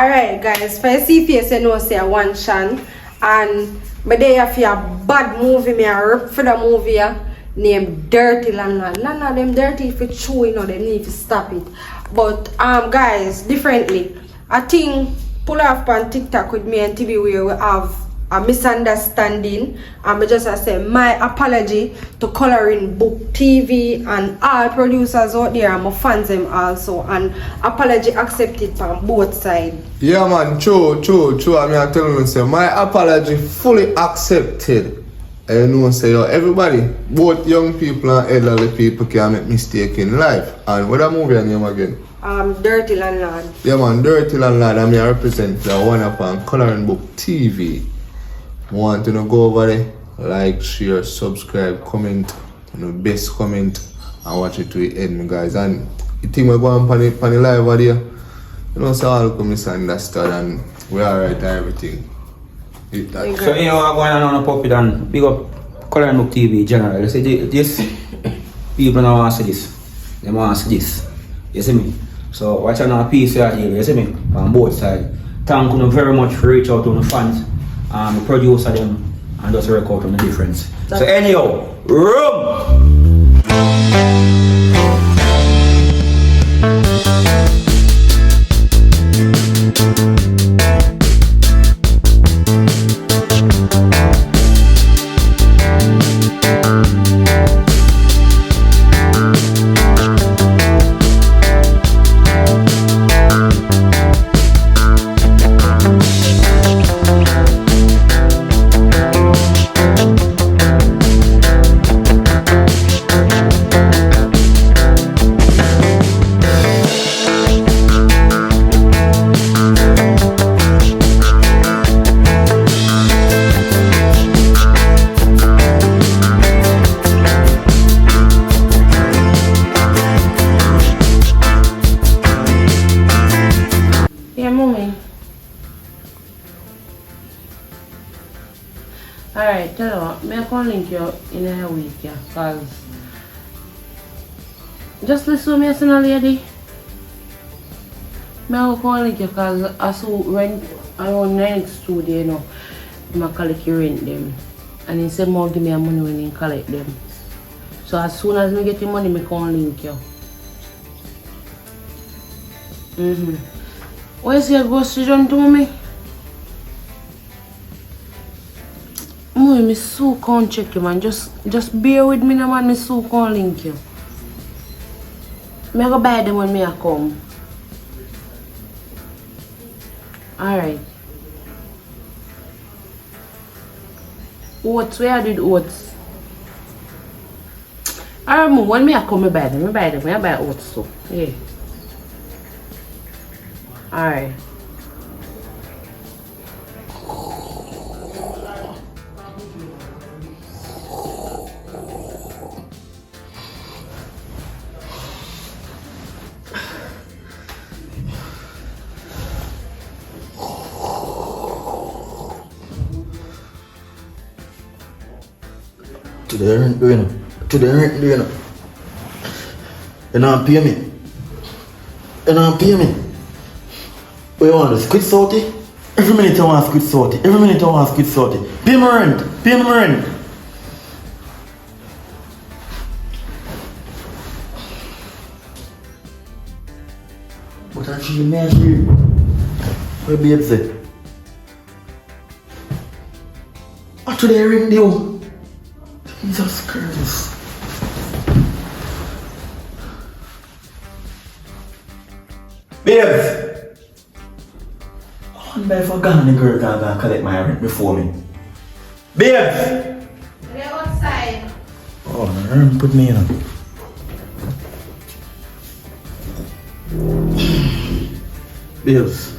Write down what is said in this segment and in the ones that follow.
Alright guys, for you see face you know say I one Shan and but they have a bad movie me a rip for the movie named Dirty Landlord. Landlord them dirty if it's true, you know, they need to stop it. But guys, differently. I think pull off on TikTok with me and TV where we have a misunderstanding. I just say my apology to Coloring Book TV and all producers out there and my fans them also, and apology accepted from both sides. Yeah man, true. I mean I tell you say my apology fully accepted. You know say yo, everybody, both young people and elderly people can make mistake in life. And what that movie name again? Dirty Landlord. Yeah man, Dirty Landlord. I mean I represent the one upon Coloring Book TV. Want to go over there, like, share, subscribe, comment, best comment, and watch it to the end, guys. And the thing we're going on the live over there, you know, so all come misunderstood and we're alright and everything. So you know I'm going on a puppet and big up Coloring Book TV general. You see this people don't want to see this. They want to see this. You see me? So watch another piece here, you see me? On both sides. Thank you very much for reaching out to the fans. The producer them and just work out on the difference. So anyhow, room! Alright, tell you what, I'm going to link you in a week, yeah, because just listen to me, a lady. I'm going to link you because I saw rent around next studio, you know, I collect rent them. And he said, "More give me money when he collect them." So as soon as I get the money, I'm going to link you. Where's your grocery done to me? Me so can't check you, man. Just bear with me now, man. Me so can't link you. Me go buy them when me a come. Alright. Oats, where I did oats? Alright, when me a come, me buy them. Me buy oats so. Yeah. Alright. Today I ain't doing it. You don't pay me. What you want to squid salty? Every minute I want squid salty. Pay my rent. But actually, man, where babes say? Today I ring you. Jesus Christ. Babes! I wonder if a Ghana girl can collect my rent before me. Babes! They're outside. Oh, no, put me in. Babes,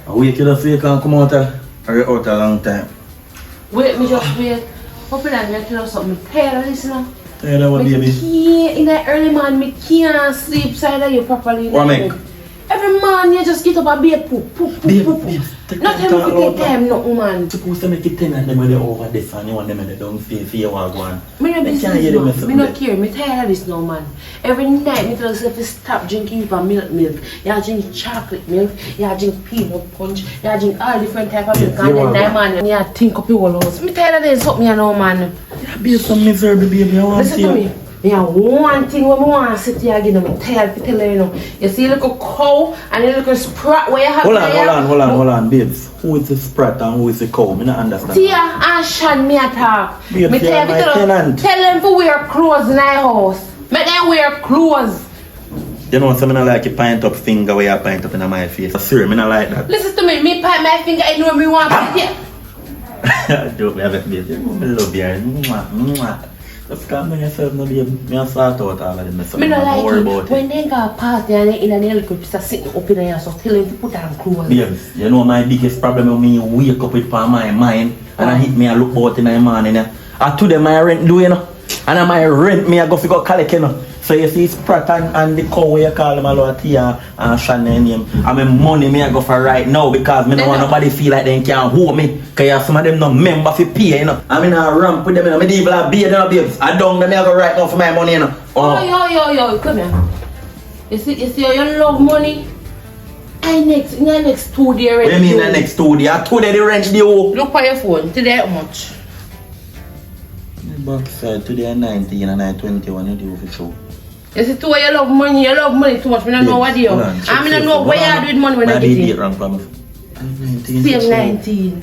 I wake you up so you can come out or you're out a long time. Wait, me just wait. Hopefully I can tell you something. Tired of this now. Tired of what, baby? In the early morning, I can't sleep side of you properly. What make? Every man, you just get up and be a poop. Not time to take time, no man. Supposed to make it 10 and them when they over this and you want them in the downstairs for you want to go on. Me no business, man. Me no care. Me tired of this now, man. Every night, me tell myself to stop drinking even milk. You drink chocolate milk, you drink peanut punch, you drink all different type of milk. And then man, you think up your whole house. Me tired of this, help me now, man. You be some miserable baby, I want to see you. Listen to me. Me have one thing when I want to sit here again, I'm tired to tell you, you see a little cow and a little sprat where you have Hold on, babes. Who is the sprat and who is the cow? I don't understand. Tia and Shan, me attack. Babes, me tell my tenant. Tell them to wear clothes in our house. Make them wear clothes. You know, so I don't like a pint up finger where you pint up in my face. Sorry, I don't like that. Listen to me pint my finger, I know me want to get. Joke, we have it, babe. I love you. Just calm down yourself, no babe. Me a sort out all of them. Me no like it. When they got a party and they in a little group, just sitting up in there, so tell them to put on clothes. Babes, you know my biggest problem with me, wake up with on my mind and I hit me and look out in the morning. I to them my rent do, you know. And my rent me I go figure collect, you know. So you see Sprat and the cow where you call them a lot Tia and Shan name. And my money me I go for right now because me don't want nobody feel like they can't hold me. Cause some of them no member for pay, you know. I mean I ramp with them, you know. Me even have beer, you know, babes. I don't me I go right now for my money, you know. Yo, come here. You see you love money? Next 2 days rent. What do you mean the next 2 days? 2 days the rent due. Look on your phone, today how much? Backside today 19 and I 21 you do for sure. You see, too, you love money too much. I don't know what you. I don't know what you do with money when I get it. Wrong, promise. Same 19.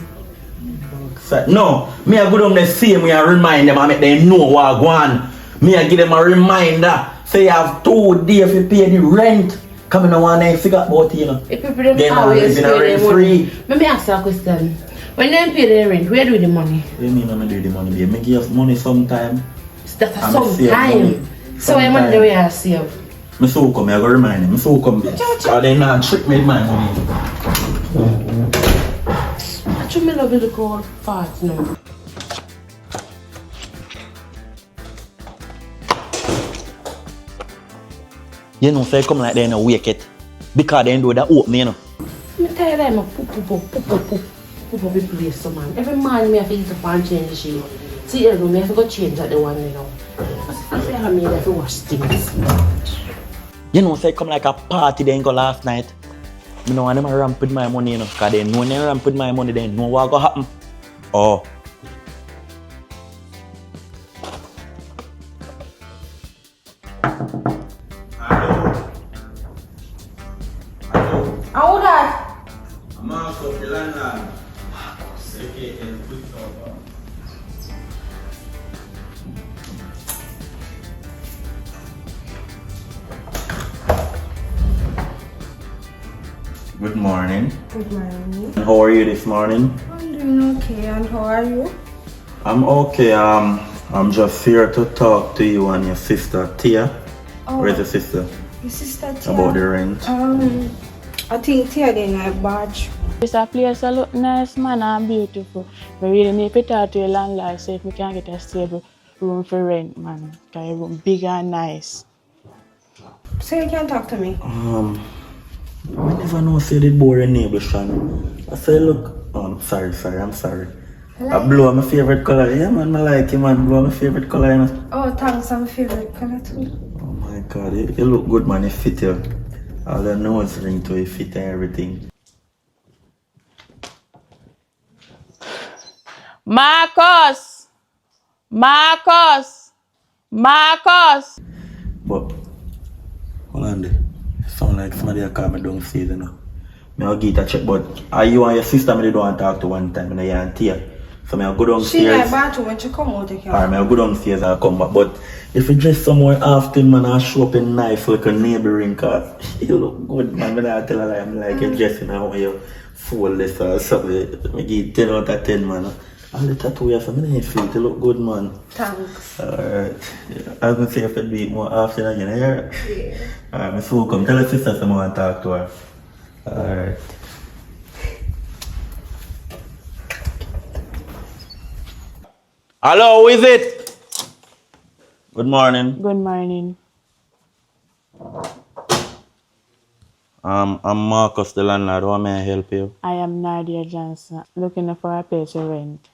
No, me I go down the same way I remind them, I make them know what I want. Me I give them a reminder. Say you have 2 days to pay the rent. Come in one and figure out it, you know. If people them always pay their money. Let me ask you a question. When they pay their rent, where do the money? What do you mean I do the money, babe? I give money sometime. That's sometime. So I'm on the way I save. I so come, I go remind them. I so come, babe. Or they not trick me with my money. I should love you to go fast now. You know, so I come like they in a wake it. Because they do that open, you know. I'm tired of my poop be place, so man. Every man me have to eat up and change the shade. See, you know, me have to go change at the one, you know. I say I made have to wash things. You know, so I come like a party they go last night. You know, I never ramp with my money, you know. Because they know when they ramp with my money, they know what go happen. Oh. How that? I'm also the landlord. Good morning. Good morning. How are you this morning? I'm doing okay, and how are you? I'm okay. I'm just here to talk to you and your sister Tia. Oh, Where's your sister? your sister Tia? About the rent. I think Tia didn't have badge. This place look nice, man, and beautiful. We really need to talk to your landlord so if we can get a stable room for rent, man. Because your room big and nice. So you can talk to me? I never know say the boring neighbor, Sean. I say, look, I'm sorry, I'm sorry. I blue my favorite color. Yeah, man, I like it, man. Blue my favorite color, you know. Oh, thanks, I'm favorite color too. Oh my God, you look good, man. You fit you. All the nose ring to you, fit and everything. Marcus! But, hold on there. Sound like somebody that call me downstairs, you know. I'll get a check, but are you and your sister me don't want to talk to one time, and I and Tia. So I'll go downstairs. She in my bathroom when she come out again. Alright, I'll go downstairs and I'll come back. But if you dress somewhere often, man, I'll show up in nice like a neighboring cause you look good, man. When I tell her I'm like you're dressing how you fool this or something. I give 10 out of 10, man. All the tattoo you have, I ain't feel you look good, man. Thanks. Alright. I was gonna say if I do it more often again, yeah? Yeah. Alright, Miss Wu, come tell her sister some more and talk to her. Alright. Hello, who is it? Good morning. Good morning. I'm Marcus, the landlord. How may I help you? I am Nadia Johnson, looking for a place to rent.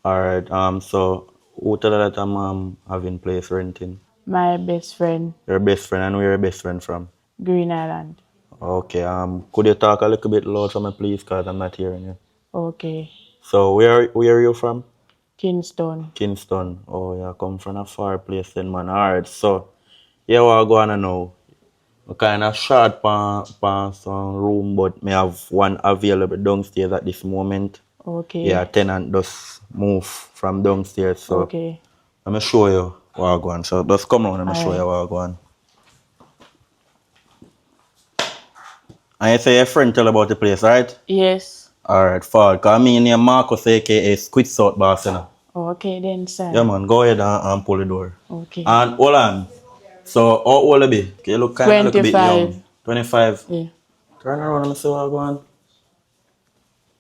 Alright, so who tell you that I'm having place renting? My best friend, Your best friend, and where your best friend from? Green Island. Okay, could you talk a little bit loud for me, please, because I'm not hearing you. Okay. So where are you from? Kingston. Kingston. Oh, yeah, come from a far place then, man. Alright, so yeah, what I go on now? I kind of short pan some room, but me have one available downstairs at this moment. Okay. Yeah, tenant just move from downstairs, so Okay. let me show you what I go on. So just come on, let me show you what I go on. And you say your friend tell about the place, right? Yes. Alright, fall. Cause me name Marcus aka Squid South Barcelona. Okay then, sir. Yeah man, go ahead and pull the door. Okay. And hold on. So how old you be? You look kinda a little bit 25. young. 25. Yeah. Turn around and see what I go on.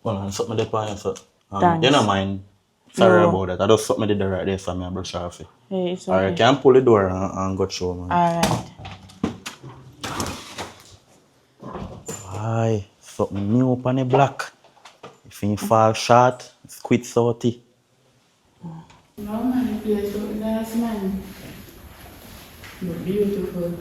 Hold on, something there on you, so. Thanks. You don't mind. Sorry No. about that. I just something did right there so me brush off it. Yeah, it's okay. Alright, can you pull the door and go through, man? Alright. Aye, something new upon the block. If you fall short, it's quit salty. No man, the place look nice, man. Look beautiful.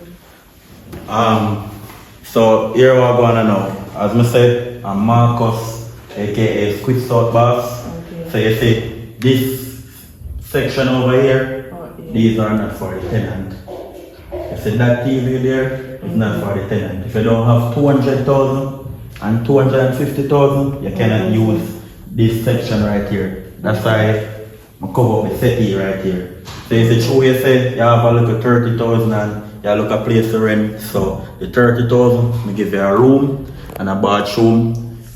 So here what I'm going now. As I said, I'm Marcus, aka Squid South Boss. Okay. So you see, this section over here, Oh, yeah. these are not for the tenant. You see that TV there, it's not for the tenant. If you don't have 200,000 and 250,000, you cannot use this section right here. That's why I cover up the settee right here. So if it's true you say you have a look at 30,000 and you look a place to rent, so the 30,000, we give you a room and a bathroom,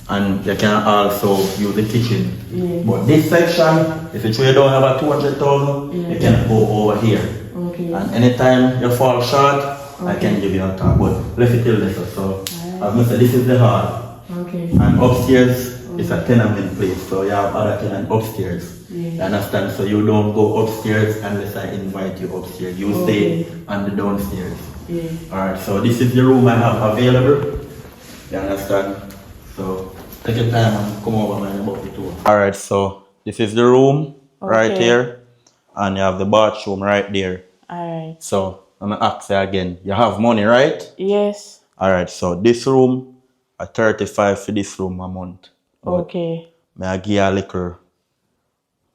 and you can also use the kitchen. Yeah. But this section, if it's true you don't have a 200,000, you can go over here. Okay. And anytime you fall short, I can give you a talk. But let's tell this. So as I said, this is the hall. Okay. And upstairs is a tenement place, so you have other tenants upstairs. Yeah. You understand? So you don't go upstairs unless I invite you upstairs. You stay on the downstairs. Yeah. Alright, so this is the room I have available. You understand? So take your time and come over and about the tour. Alright, so this is the room right Okay. here. And you have the bathroom right there. Alright. So I'm gonna ask you again. You have money, right? Yes. Alright, so this room, a 35 for this room a month. But Okay. may I give you a little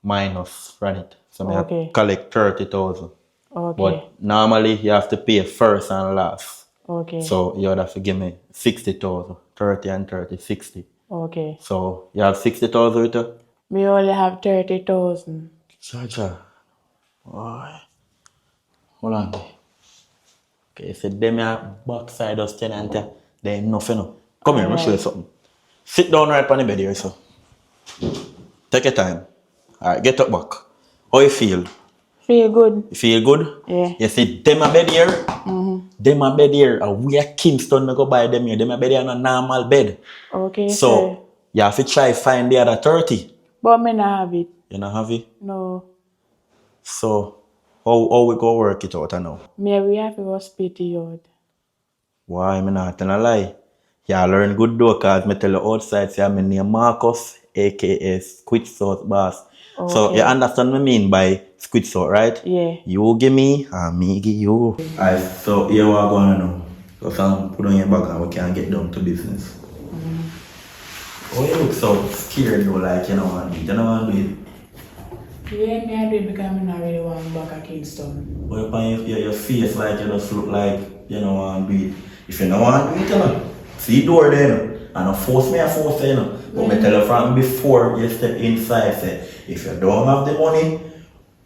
minus from it. So may Okay. I collect 30,000. Okay. But normally you have to pay first and last. Okay. So you would have to give me 60,000. 30 and 30, 60. Okay. So you have 60,000 with you? Me only have 30,000. Cha. Why? Hold on. Okay, so them your backside us tenant, they ain't nothing. No. Come here, let me show you something. Sit down right on the bed here, so. Take your time. Alright, get up back. How you feel? Feel good. You feel good? Yeah. You see, them a bed here? Them a bed here. And we are Kingston, we go buy them here. Them a bed here on a normal bed. Okay, sir. So, you have to try find the other 30. But me not have it. You not have it? No. So, how we go work it out now? Me we have to go spit it out. Why, me not tell a lie. You learn good though, cause me tell you outside, say my name Marcus, aka Squid South Boss. So, Okay. you understand what I mean by Squid South, right? Yeah. You give me, and me give you. Alright, so here what I'm going now. So, some put on your back and we can get down to business. Oh, you look so scared though, like you don't want to do it. You don't want to do it. Yeah, me I do it because I not really want back at Kingston. But upon your face like you just look like you don't want to do it. If you don't want to do it, you know, see the door there, you know. And don't force me, I force you, you know. But me tell you from before you step inside, say, if you don't have the money,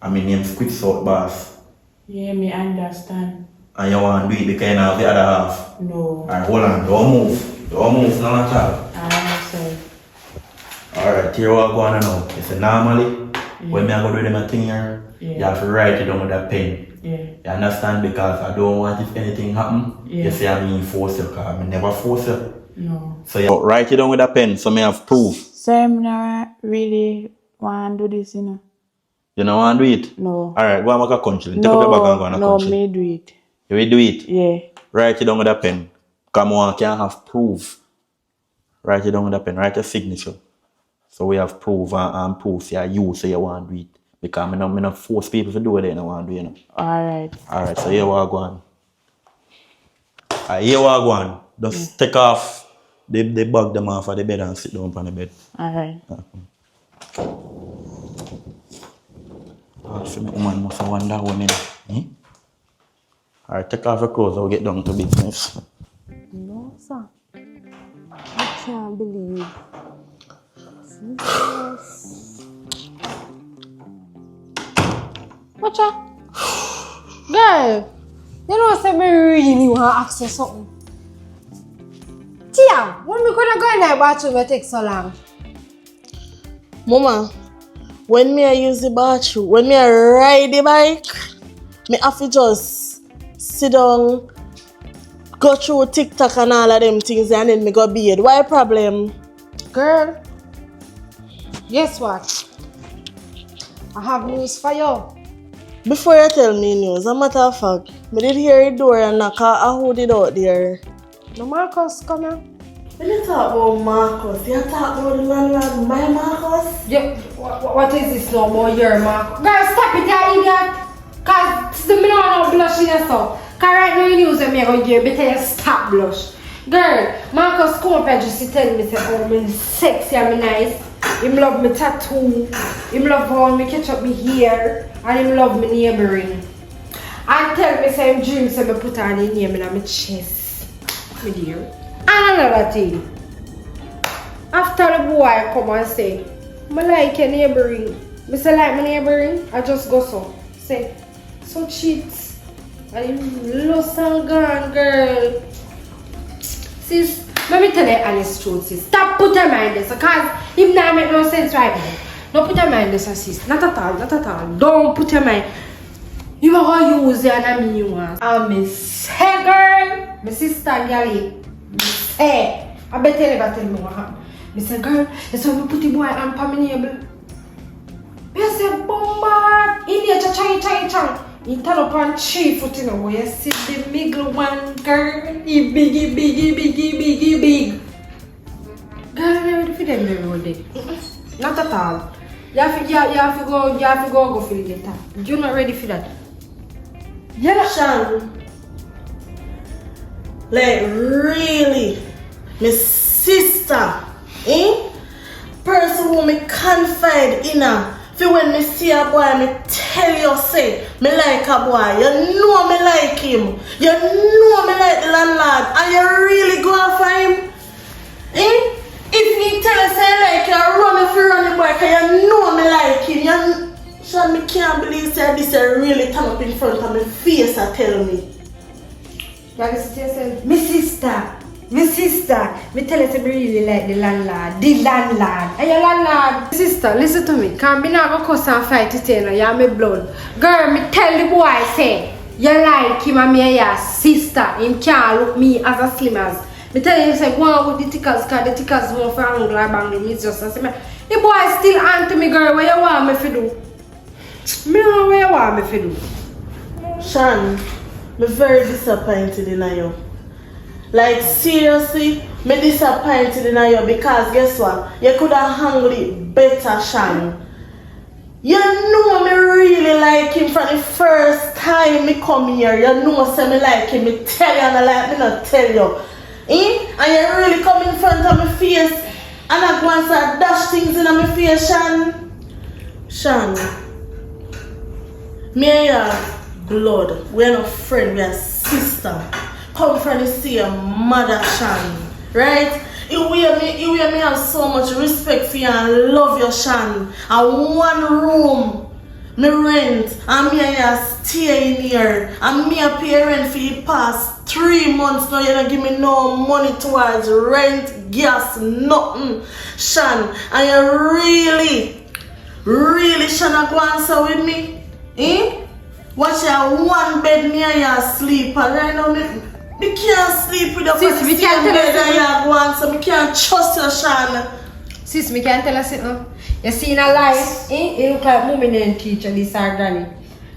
I mean name Squid South Boss. Yeah, me understand. And you want to do it because you don't have the other half. No. Alright, hold on, don't move. Don't move, none at all. I understand. Alright, here what I'm going now. You say normally, when me I go do them a thing here, you have to write it down with a pen. Yeah. You understand? Because I don't want if anything happen, Yeah. you say I mean force you, because I never force you. No. So you write it down with a pen so me have proof. So I'm not really want to do this, you know. You don't want to do it? No. Alright, go and make a country. Take up your bag and go on a No, country. me do it. You will do it? Yeah. Write it down with a pen. Come on, can have proof. Write it down with a pen, write your signature. So we have proof and proof you say you want to do it. Because I don't force people to do it, they don't want to do it. You know? Alright, so here we are going. Here we are going. Just take off the bag them off of the bed and sit down on the bed. Alright. So my woman must have wonder one in. Alright, take off your clothes, I'll get down to business. No, sir. I can't believe. Jesus. Watch out. Girl, you know say me really want to ask you something. Tia, when we gonna go in the bathroom it take so long? Mama, when me I use the bathroom, when me I ride the bike, me have to just sit down, go through TikTok and all of them things and then me go bed. Why problem? Girl, guess what? I have news for you. Before you tell me news, a matter of fact, me did hear the door and knock. I hold it out there. No Marcus, come here. When you talk about Marcus, you talk about the landlord, my Marcus? Yeah, what is this now about your Marcus? Girl, stop it, you idiot! Cause the me don't want to blush in yourself. Cause right now you news when me go give you, better you stop blush. Girl, Marcus come up and just tell me say, oh, me sexy and me nice. Him love me tattoo. Him love how me catch up me hair. And him love me neighboring. And tell me say him dream say me put on his name in my chest. Me dear. And another thing. After the boy come and say, I like your neighboring. Me say like my neighboring, I just go so. Say, so cheats. And him lost and gone, girl. Sis, let me tell you honest truth, sis. Stop putting your mind this, because it not make no sense right now. Don't put your mind this, sis. Not at all, not at all. Don't put your mind. You are going to use it and me you want. And me say, girl, my sister Gali, me say, I better never tell me what happened. Me say, girl, that's why me put the boy on permeable. Me say, bombard. In there, chang. He turn up on 3 foot in a way. You see the middle one, girl. He big. Girl, I'm ready for them every day. Not at all. You have to go for the later. You're not ready for that. Yeah, Shan. Like really, my sister, person who me confide in her. For when me see a boy, me tell you say, me like a boy. You know me like him. You know me like the landlord. And you really go after him. If me tell you say like you run me for run the boy, cause you know me like him. Sean, me can't believe say this really turn up in front of my face and tell me. You listen to yourself. My sister, me tell you to me really like the landlord. The landlord. And your landlord. Sister, listen to me. Can't be not gonna cuss and fight to tell you, you're my blood. Girl, me tell the boy say, you like him and me and your sister. Him can't look me as a slim as. Me tell you, say, go on with the tickers, cause the tickers won't for angle and bang them. It's just a slim. The boy still answer me, girl, what you want me to do? Me don't know what you want me to do. Sean, I'm very disappointed in you. Like seriously, me disappointed in you because guess what? You could have handled it better, Sean. You know me really like him from the first time me come here. You know say me like him. Me tell you and I like me not tell you. And you really come in front of my face and I go and start dash things in my face, Sean. Sean, me and you are blood. We are not friends, we are sister. Come from the same mother, Sean. Right? You hear me have so much respect for you and love you, Sean. And one room, me rent, and me and you stay in here. And me a pay rent for the past 3 months now. You don't give me no money towards rent, gas, nothing, Sean. And you really, Sean, go answer with me? Watch your one bed, me and you sleep. And right now, me can't sleep with you. Sis, we can't tell bed and you go on, so me can't trust you, Sean. Sis, me can't tell us it now. You see in a life, it look like mommy and teacher, this our granny.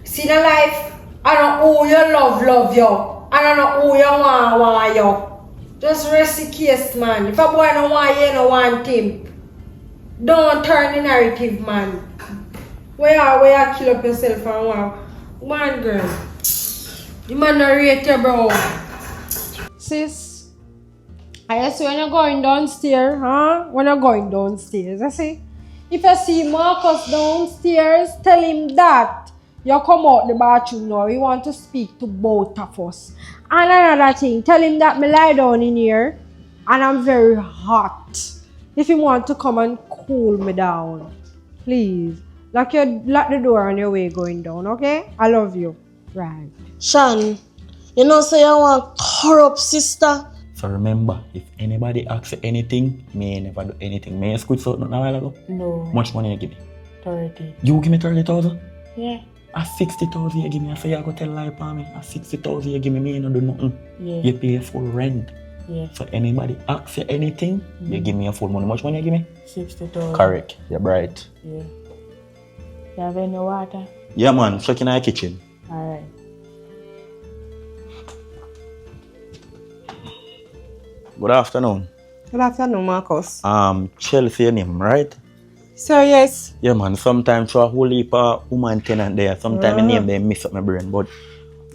See in a life, I don't know who you love you. I don't know who you want you. Just rest the case, man. If a boy don't want you, don't want him. Don't turn the narrative, man. Where you kill up yourself and what? One girl. The man not rate you, bro. Sis, I see when you're going downstairs, huh? When you're going downstairs, I see. If you see Marcus downstairs, tell him that you come out the bathroom now. We want to speak to both of us. And another thing, tell him that me lie down in here and I'm very hot. If you want to come and cool me down, please lock the door on your way going down, okay? I love you. Right. Sean, you know say you want corrupt sister. So remember, if anybody asks you anything, me ain't never do anything. Me squid out not a while ago? No. Much money you give me? 30. You give me 30,000? Yeah. A 60,000 you give me. I say you go tell lie upon me. A 60,000 you give me, ain't no do nothing. Yeah. You pay full rent. Yeah. So anybody asks you anything, you give me a full money. Much money you give me? 60,000. Correct. You're bright. Yeah. You have any water? Yeah man, check in our kitchen. Alright. Good afternoon. Good afternoon, Marcus. Chelsea your name, right? So yes. Yeah man, sometimes so a whole heap of woman tenant there. Sometimes my name they mix up my brain. But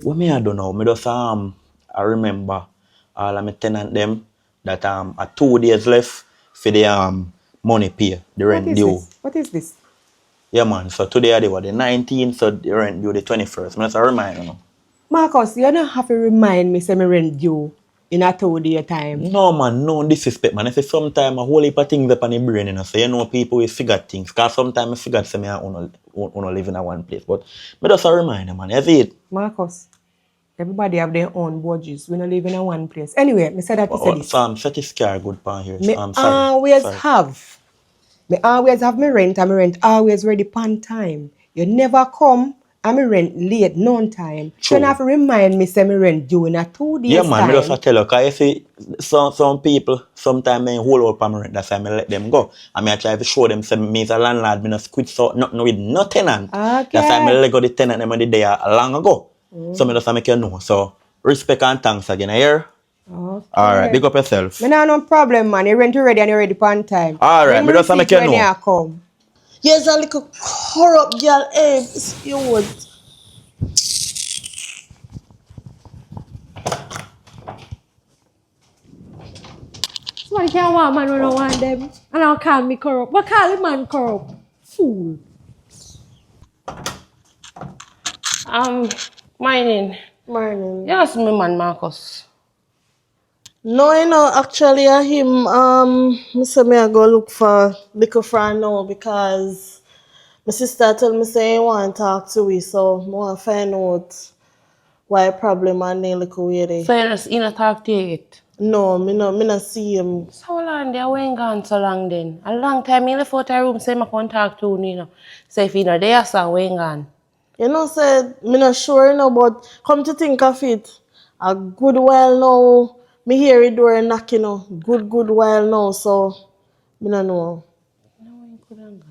what me I don't know, me just I remember all of my tenant them that are 2 days left for the money pay, the rent due. What is this? Yeah man, so today they were the 19th, so the rent due the 21st. Me just a reminder now. Marcus, you don't have to remind me say my rent due in a 2 day time. No man, no disrespect man. I say sometimes a whole heap of things up on the brain, you know. So you know people will figure things. Cause sometimes I figure say me I wanna live in a one place. But me just a reminder man, you see it? Marcus, everybody have their own budgets. We don't live in a one place. Anyway, me say that to say this. So set this car good pan here. Me I'm sorry. always Sorry. have. Me always have my rent and my rent always ready pan time. You never come and my rent late none time. True. You don't have to remind me say my rent due in a 2 days Yeah man, time. me just tell you, cause you see some people sometimes they hold up on my rent, that's why I let them go. And I try to show them say me as a landlord, me not quit so nothing with no tenant. Okay. That's why I let go the tenant them on the day long ago. So me just make you know. So respect and thanks again, you hear? Okay. Alright, big up yourself. Me nah no problem, man. You rent ready and you ready pan time. Alright, me just make you when know. you come. Yes, a little corrupt girl. Hey, you would. Somebody can't want man when I want them. And I'll call me corrupt. What call a man corrupt? Fool. Morning. Morning. You ask me man Marcus. No, you know, actually, him, me say me I go look for liquor for now because my sister tell me say he want to talk to me, so I want to find out why problem and then liquor way there. So you not talk to you yet? No, me not see him. So how long they went gone so long then? A long time he left out the room say I can't talk to you, you know. So if you know there so when gone. You know, say, me not sure, you know, but come to think of it, a good while now, me hear the door knocking, you know, good while now, so, me not know. No, he couldn't go.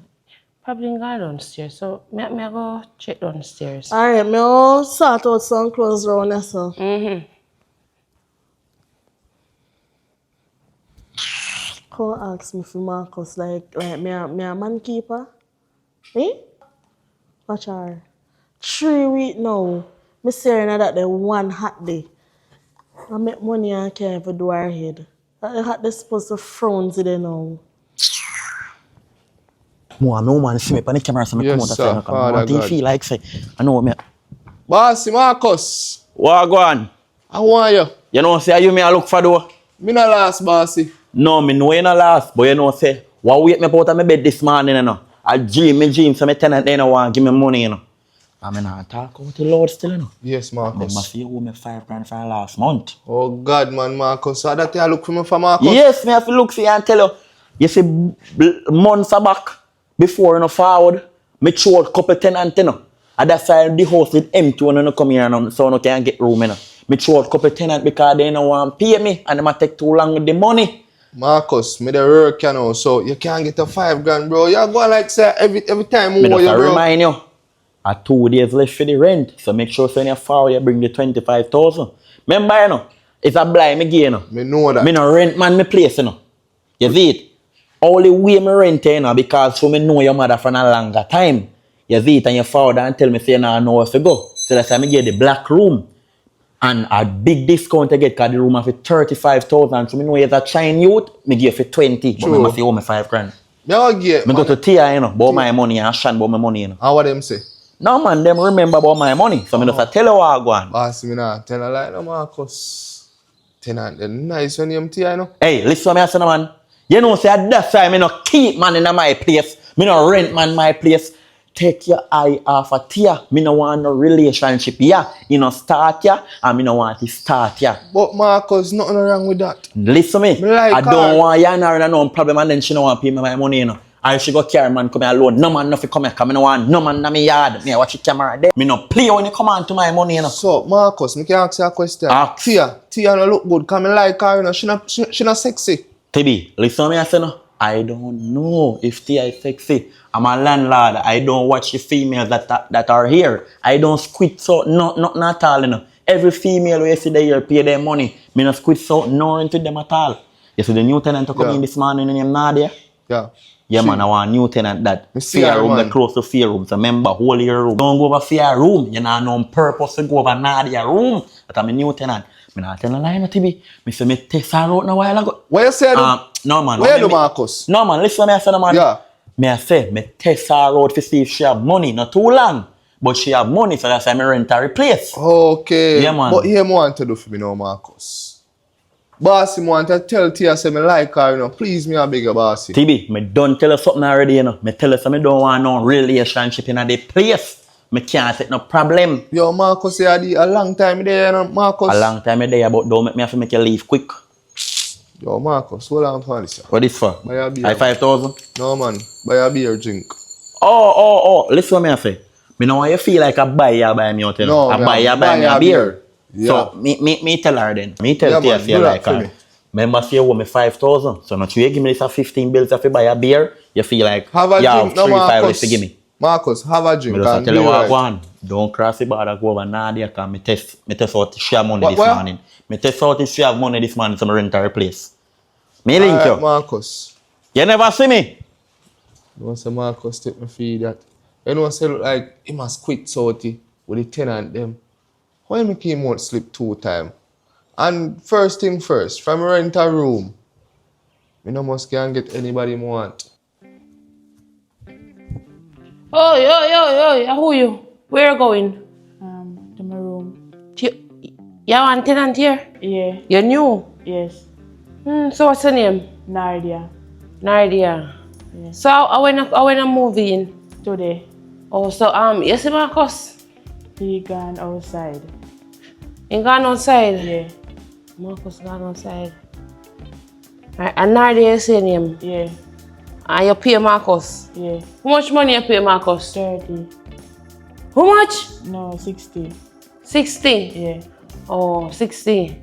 Probably gone downstairs, so me go check downstairs. Alright, me all sort out some clothes around there, so. Come ask me for Marcus, like me a man keeper? Eh? Watch her. 3 weeks now, me say her that the one hot day. I make money and can't even do her head. That hot they supposed to frown today now. More no man see me on the camera so me Yes, come out and sir. say no, Father what do you God. feel like say? I know me. Bossy Marcus, What go on? I want you. You know say you me I look for though? Me not last, bossy. No, me know you not last, but you know say, what wake me up out of my bed this morning, you know. I dream, so my tenant they don't want to give me money, you know. I mean, I talk out the Lord still, you know. Yes, They must Marcus. see you owe me $5,000 for last month. Oh God, man, Marcus. So that you look for me for Marcus? Yes, me have to look for you and tell you. You see, months back, before you know forward, me throw a couple tenants, you know. And that's why the house is empty when you come here, and so you can't get room, you know. Me throw a couple tenants because they don't want to pay me, and they might take too long with the money. Marcus, me the work, you know, so you can't get a $5,000, bro. You're going like say every time Me you just bro. remind you, I 2 days left for the rent, so make sure when you forward, you bring the 25,000. Remember, you know, It's a blind me gay, you know. Me know that. Me no rent man me place, you know. You see it? Only way me rent, you know, because so me know your mother for a longer time. You see it, and your father and tell me say nah, know where to go. So that's why me get the black room. And a big discount I get because the room have 35,000. So me know you're a Chinese youth, me give you 20. But me must owe me 5 grand. Me all get. Me go to Tia, you know, about my money and Shan about my money, you know. And what them say? No man, them remember about my money. So me just tell you what I go on. Boss, me nah tell a lie no Marcus. Tenant, they nice when you Tia, you know. Hey, listen to me, I say no man. You know, say at that time, me no keep man in my place. Me no rent man my place. Take your eye off of Tia. Me no want no relationship here. You know, start here, and me no want to start here. But Marcus, nothing wrong with that. Listen to me. Like I don't want you and her no problem, and then she no want to pay me my money, you know. Or she go carry man come here alone. No man nothing come here, cause me no want no man in my yard. Me watch the camera there. Me no play when you come on to my money, you know. So, Marcus, me can ask you a question. Ask. Tia no look good, cause me like her, you know. She not sexy. TB, listen to me, I say no. I don't know if Tia is sexy. I'm a landlord. I don't watch the females that are here. I don't squeeze out nothing at all, you know. Every female you see there pay their money. Me no squeeze out no into them at all. You see the new tenant to come in this morning and him not there? Yeah. Yeah, man, I want a new tenant that Me see fear her, room, man. the close to fear room. So remember, whole your room. Don't go over fear room. You know, no on purpose to go over Nadia room. That I'm a new tenant. Me not tell a lie, no TB. Me say me test her out a while ago. What you say? No, man. Where you do, Marcus? No, man, listen to me, I say, no, man. Yeah. Me I say, me test her out to see if she have money. Not too long. But she have money, so that's why me rent her a place. Okay. Yeah, man. But here me want to do for me now, Marcus. Bossy, me want to tell Tia say me like her, you know. Please, me a beg you, Bossy. TB, me done tell her something already, you know. Me tell her so me don't want no relationship in the place. Me can't take no problem. Yo, Marcus, you had a long time there, you know, Marcus. A long time there, but don't make me have to make you leave quick. Yo, Marcus, hold on for this. What is for? Buy a beer. I 5,000? No, man. Buy a beer drink. Oh. Listen what me I say. Me know why you feel like I buy me out. No, I me buy me a beer. Yeah. So, me tell her then. Me tell Yeah, Tia man, feel do like that for her. me. Remember, say you owe me 5,000. So, not you give me this 15 bills if you buy a beer. You feel like Have a you have drink, no, 3, 5 Marcus. to give me. Marcus, have a drink. Me just and tell you be what I right. want. Don't cross the border, go over Nadia, because me test out she have money What- this what? morning. Me test out if she have money this morning, so me rent her a place. Me link Alright, you. Marcus. You never see me? You know, say Marcus take me feed that. You know, say look like he must quit salty with the tenant them. Why me came out sleep 2 times? And first thing first, from rent a room, me no must can't get anybody me want. Oh, yo, who you? Where you going? To my room. You want tenant here? Yeah, You're new? yes. So what's your name? Nardia. Nadia. Yeah. So I wanna move in. Today, Oh, so you see Marcus? he gone outside. He gone outside? Yeah, Marcus gone outside. Right, and Nadia is your name? yeah, And you pay Marcus? yeah. How much money you pay Marcus? 30. How much? No, 60. 60? Yeah. Oh, 60.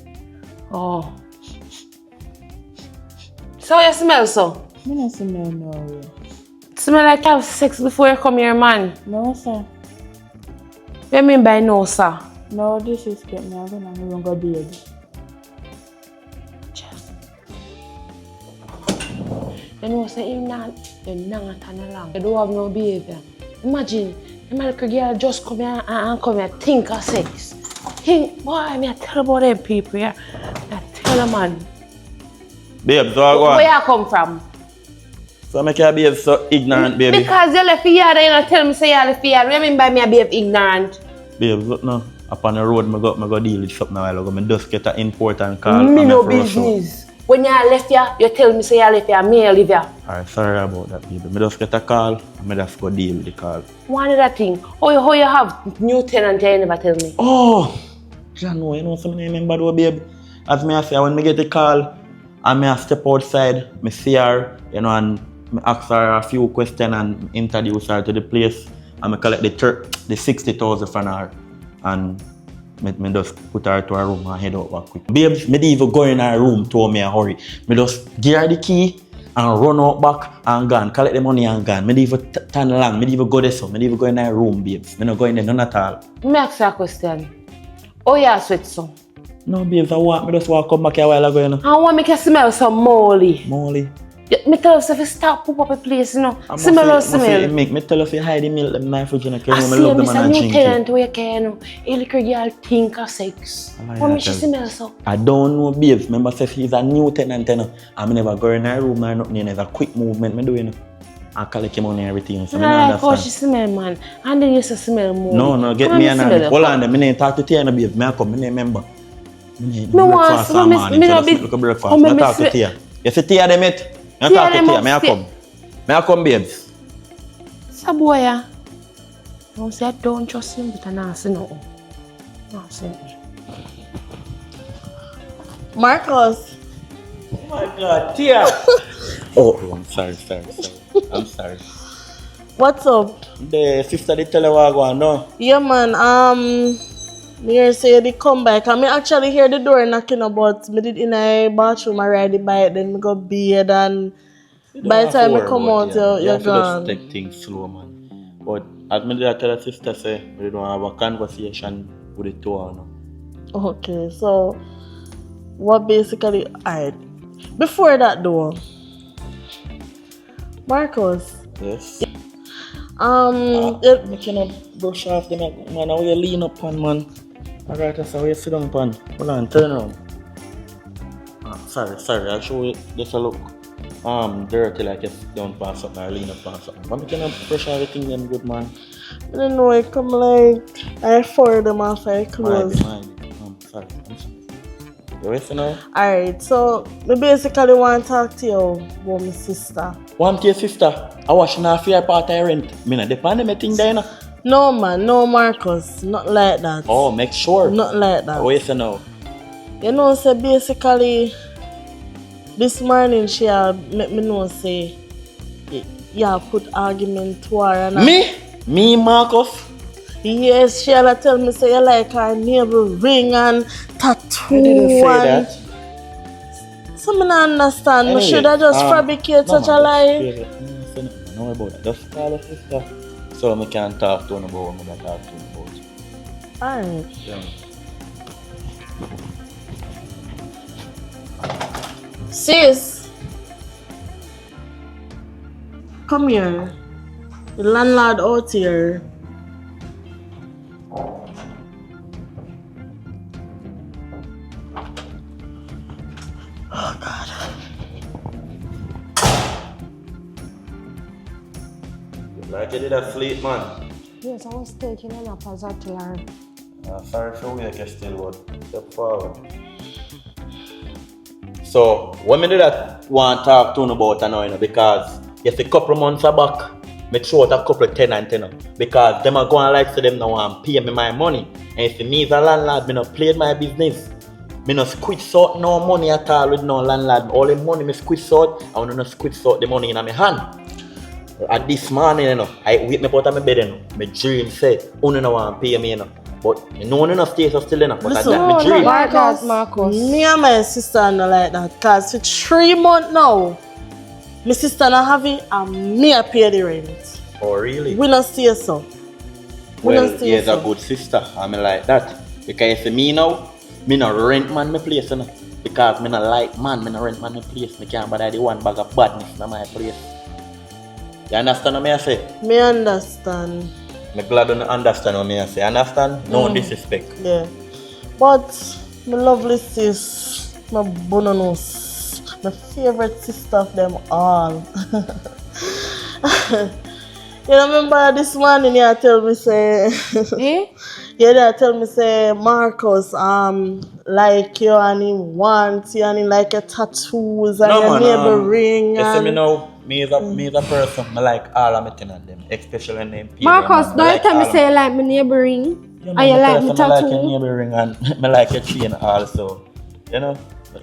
Oh. So you smell so? Me not smell no way. Smell like you have sex before you come here, man. No, sir. What do you mean by no, sir? No disrespect me. I'm gonna go bed. You know, say you're not turn along. You don't have no behavior. Imagine, a little girl just come here and come here think of sex. Think, boy, me I tell about them people here. I tell them, man. Babe, so I go on. Where you come from? So make you behave so ignorant, baby. Because you left here and you don't tell me say you left here. What do you mean by me I behave ignorant? Babe, look now. Up on the road, I go deal with something a while ago. I just get an important call. Me and no I rush out. business. When you left here, you tell me say you left here, me I live here. Alright, sorry about that, baby. I just get a call and I just go deal with the call. One other thing, how you have new tenant here, you never tell me. Oh! John, you know something I remember though, babe? As me I say, when I get the call, and I step outside, I see her, you know, and I ask her a few questions and introduce her to the place. And I collect the 60,000 from her. And I just put her to her room and head out back quick. Babes, I didn't even go in her room, told me a hurry. I just give her the key and run out back and gone, collect the money and gone. I didn't even turn along, I didn't even go there, so I didn't even go in her room, babes. I don't go in there, none at all. Let me ask you a question. How you sweat so? No, babes, me just want to come back here a while ago, you know. I want me to smell some molly. Molly. Me tell us if you start poop up a place, you know. Smell. Me tell us you hide the milk them in the fridge, you know, I because see love them Mr. and I New drink Tenant it. where you can, you know. A little girl think of sex. What me she smell so? I don't know, babes. Remember, say he's a new tenant, you know. I'm never go in her room or nothing. There's a quick movement me do, you know. I collect him money and everything. So I like how she smell, man. And then you say smell more. No, get me an hand. Hold on, me talk to Tia, babes. Me come, me remember. Me want some, me no be. Look at breakfast. Me talk to Tia. You see Tia them it? Me talk to Tia. Me come, babes. Sa boy, yeah. Don't say I don't trust him, but I don't see nothing. Not see. Marcus. Oh my God, Tia. Oh, I'm sorry. I'm sorry. What's up? The sister they tell her what go on, no? Yeah, man. Me hear say they come back. I actually hear the door knocking about. Me did in a bathroom, I ride the bike, then me go bed, and by the time I come out, you're gone. Just take things slow, man. But as me did tell her sister, say we don't have a conversation with the two of them. Okay, so what basically, alright. Before that though, Marcus. Yes. It, Me cannot brush off them, man. How you lean up on, man? Alright, that's how you sit down, man. Hold on, turn around. Sorry. I'll show you just a look. Dirty like you sit down on something or lean up on something. But me cannot brush everything them good, man. I don't know, I come like I fold them off I clothes. Sorry. You ready now? Alright, so me basically want to talk to you about my sister. Want your sister? I wash na fair part of rent. Me not depend on me thing there, no? No man, no Marcus, not like that. Oh, make sure. Not like that. Wait for now. You know, so basically, this morning she make me know say, yeah, put argument to her and Me, Marcus? yes, she tell me say you like her navel ring and tattoo. I didn't say that. So I don't understand. Anyway, Should I just fabricate such a lie? Don't worry about that. Just call her sister. So I can talk to her about what I talk to her about. Alright. Yeah. Sis, come here. The landlord out here. Oh God. Like you did asleep, man. Yes, I was taking a nap as I learned. Sorry for we can still work. Step forward. So, what me did that want to talk to you about now, you know, because if a couple of months back, me throw out a couple of tenants, you know, because them are going like to them now and pay me my money. And if me as a landlord, me not played my business. Me not squeeze out no money at all with no landlord. All the money me squeeze out, I want to squeeze out the money in my hand. At this morning, you know, I wake me out of my bed, you know, my dream said, you don't want to pay me, you know. But you know, no stay so still, you know, but listen, that's my dream. Marcus. Me and my sister are not like that. Because for 3 months now, my sister not having and me I pay the rent. Oh, really? We not stay so. Well, he's a good sister. I'm like that. Because for me now, me not rent man my place, you know. Because me not like man, me not rent man my place. Me can't buy the one bag of badness in my place. You understand what I say? Me understand. I'm glad you understand what I say. Understand? No disrespect. Yeah. But my lovely sis, my bonus, my favorite sister of them all. You remember this morning you tell me say you tell me say Marcus like you and he wants you and he like your tattoos and your neighbor ring. You see me now, me is a person, I like all of my tenants them, especially them people. Marcus, don't you tell me say you like my neighboring and you like my tattoo. I like your tattoo. neighboring and I like your chain also. You know?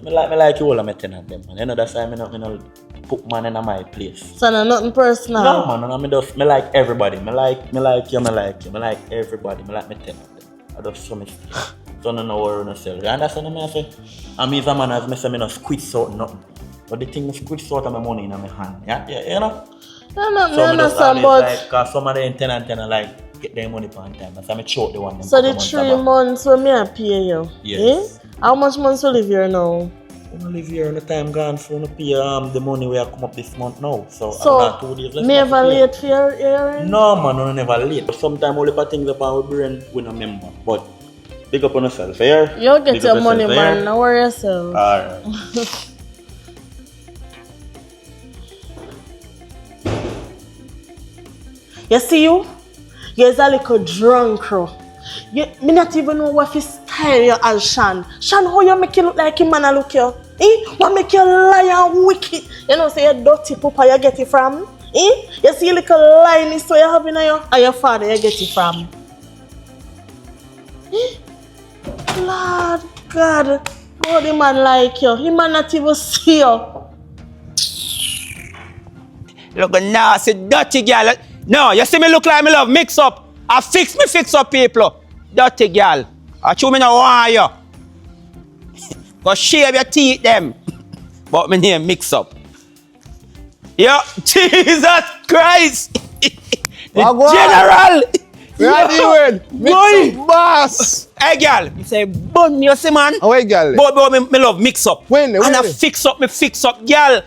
But I like you all of my tenants them, man. You know that's why I not put man in my place. So no nothing personal. No man, I like everybody. I like you, I like everybody. I like my tenant them. I just so mistake. So no worry yourself. You understand what I say? I'm a man as I say I not squeeze out nothing. But the thing is squeeze out of my money in my hand. Yeah, you know? No, me So I understand, but like, cause some of the tenant like get their money on time. So I choke the one. so the 3 months when me I pay you. Yes. How much months to live here now? I'm gonna live here and the time gone for to pay the money we have come up this month now. So I got 2 days left. Never late for your hearing? No man, I never late. Sometimes only for things about our brain we don't remember. But big up on yourself, here. You'll get your money, man. Don't worry yourself. Alright. You see you? You're a little drunk, bro. Me not even know what his style you as Shan. Shan, how you make you look like him, man? I look you. What make you lie and wicked? You know, say you dirty papa, you get it from? You see a little line so you have in your father, you get it from? Lord God, how the man like you? He man not even see you. Look nasty, dirty girl. No, you see me look like me love mix up. I fix up people. Dirty girl. I chew me no want you. Go shave your teeth them. But my name mix up. Yo, Jesus Christ. The general. Where are you in? Mix up, boss. Hey girl, you say bun you see man. Oh, hey girl. But me love mix up. When? And I fix up girl.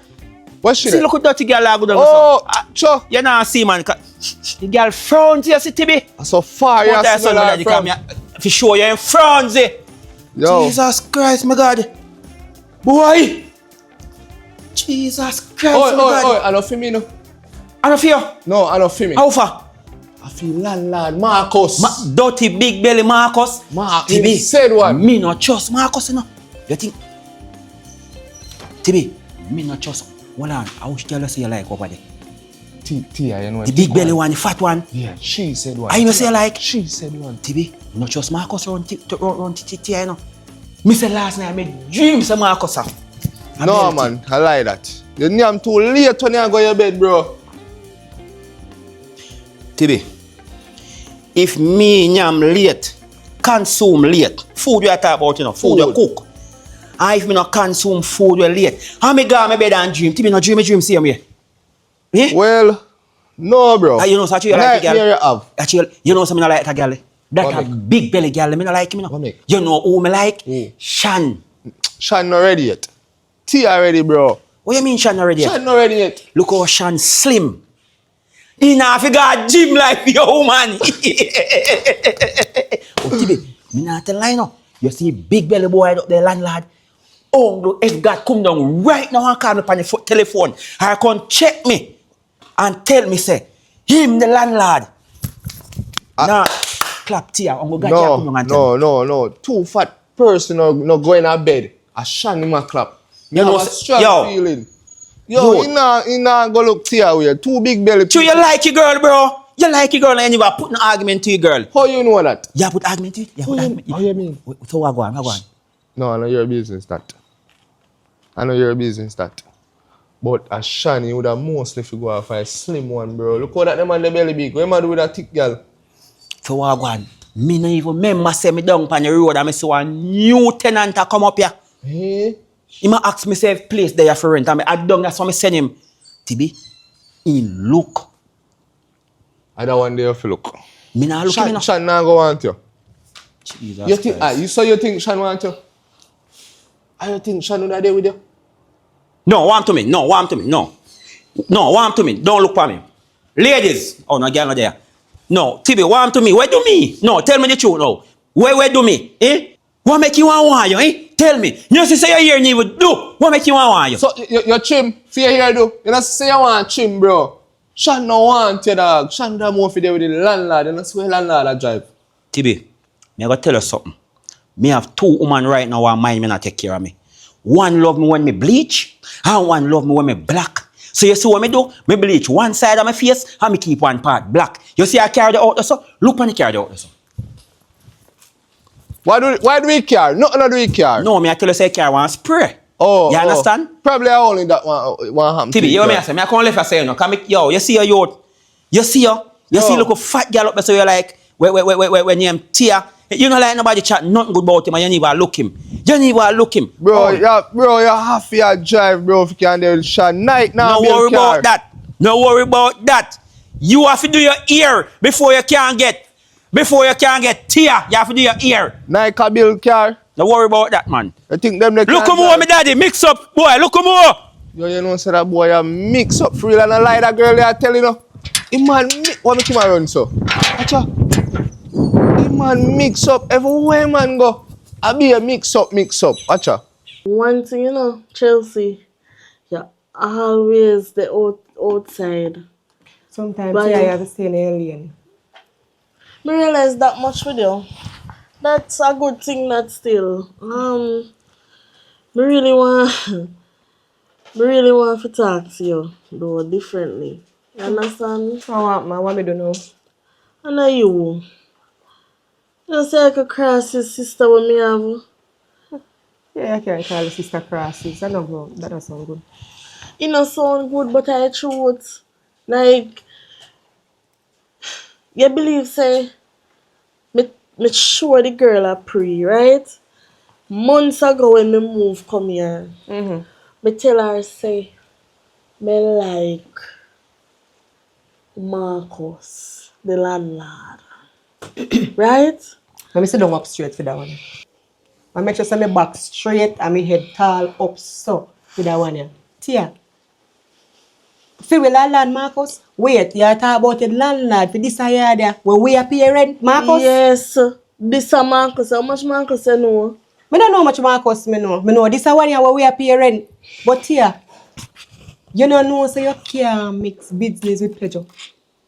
What's she? See look at dirty girl I go down. Oh, sure. You know see man. The girl frowns you see Tibi. So far you see me from. For sure you in frowns. Yo. Jesus Christ my God. Boy. Jesus Christ my God. Oh, I don't feel me no. I don't feel. No, I don't feel me. How far? I feel landlord Marcus. Dirty big belly Marcus. Tibi said one. Me not trust Marcus, you know. You think? Tibi, me not trust. Hold on, I wish tell you say you like over there. Tia, you know. The big belly one, the fat one. Yeah, she said one. I know say you like. She said one. Tibi, me not trust Marcus run Tia, you know. Me say last night I made dreams of Marcus. No man, I lie that. You know I'm too late when you go to your bed, bro. Tibi, if me am late, consume late, food you talk about, you know, food you cook. And if me not consume food you late, how me go to my bed and dream? Tibi not dream same way. Eh? Well, no bro. You know so actually you like a girl. You have. Actually, you know something I like a girl. That a big belly girl, me not like him, you know. You know who me like? Shan. Shan not ready yet. Tia ready, bro. What you mean Shan not ready yet? Shan not ready yet. Look how Shan slim. He not figure a gym like your man. Oh, Tibi, me not tell lie now. You see big belly boy up there, landlord. Oh, if God come down right now and call me on the telephone, I can check me and tell me, say, him the landlord. Nah, clap Tia. No. Too fat person no go in a bed. A Shan in my clap. You know, a strong feeling. Yo, he not go look Tia way. Too big belly. So you like your girl, bro? You like your girl and you put an argument to your girl. How you know that? You put argument to it? How you mean? So what go on? No, I know your business that. But a Shan, you would have mostly go off a slim one, bro. Look how that them on the belly big. What am I do with that thick girl? So what go on? Me no even remember say me down on the road and me see one new tenant a come up here. Eh? He ma ask me say place there for rent and me add down, that's why me send him. Tibi, he look. I don't want there to look. Me not look him enough. Shan not go want you. Jesus You think, you think Shan want you? You think Shan would there with you? No, want to me. No, want to me. Don't look for me. Ladies. Oh, no, girl not there. No, Tibi, want to me. Where do me? No, tell me the truth now. Where do me? Eh? What make you want you, eh? Tell me. You say you hear me would do. What make you want you? So, you trim. Fear here do. You not say you want trim, bro. Shan no want you, dog. Shan da more for there with the landlord. You not swear landlord a drive. Tibi, me I gotta tell you something. Me have 2 women right now who mind me not take care of me. One love me when me bleach, and one love me when me black. So you see what me do? Me bleach one side of my face, and me keep one part black. You see I carry the out so? Look when I carry the out so. Why do we care? No, do we care? No, me I tell you say I carry one spray. Oh, you understand? Probably only that one happen. Tibi, you know me I say, me I can't left say, you know, come yo, you see your youth, you see look a fat girl up there, so you're like, when you Tia, you know like nobody chat nothing good about him, and you need to look him. Bro, you have to drive, bro, if you can't do shot night now. No worry about that. You have to do your ear before you can get Before you can get tear, you have to do your ear. Nike build car. Don't worry about that, man. I think them they Look can more, drive. me daddy. Mix up, boy. Look more. Yo, you know, say that boy a mix up for real and a lie that girl they are telling you. Him man, what make him a run so? Watcha. Him man mix up everywhere man go. I be a mix up. Watcha. One thing, you know, Chelsea, you're always the outside. Sometimes But yeah, you have to stay in the alien. I realize that much with you. That's a good thing that still. I really want to talk to you though differently. You understand? What me do now? I know you. You say I could cross your sister with me have. Yeah, I can't call the sister crosses. I don't know. That doesn't sound good. It not sound good, but I truth. Like, you believe say me sure the girl a pre, right? Months ago when me move come here, me tell her say me like Marcus, the landlord. Right? Let me sit down up straight for that one. I make sure say my back straight and my head tall up so for that one yeah. Tia. Feel we landlord, Marcus? Wait, you talk about the landlord for this year there when we are pay rent, Marcus? Yes. This a Marcus. How much Marcus you know? I don't know how much Marcus me know. Me know this is 1 year where we are pay rent. But here, you don't know so you can't mix business with pleasure.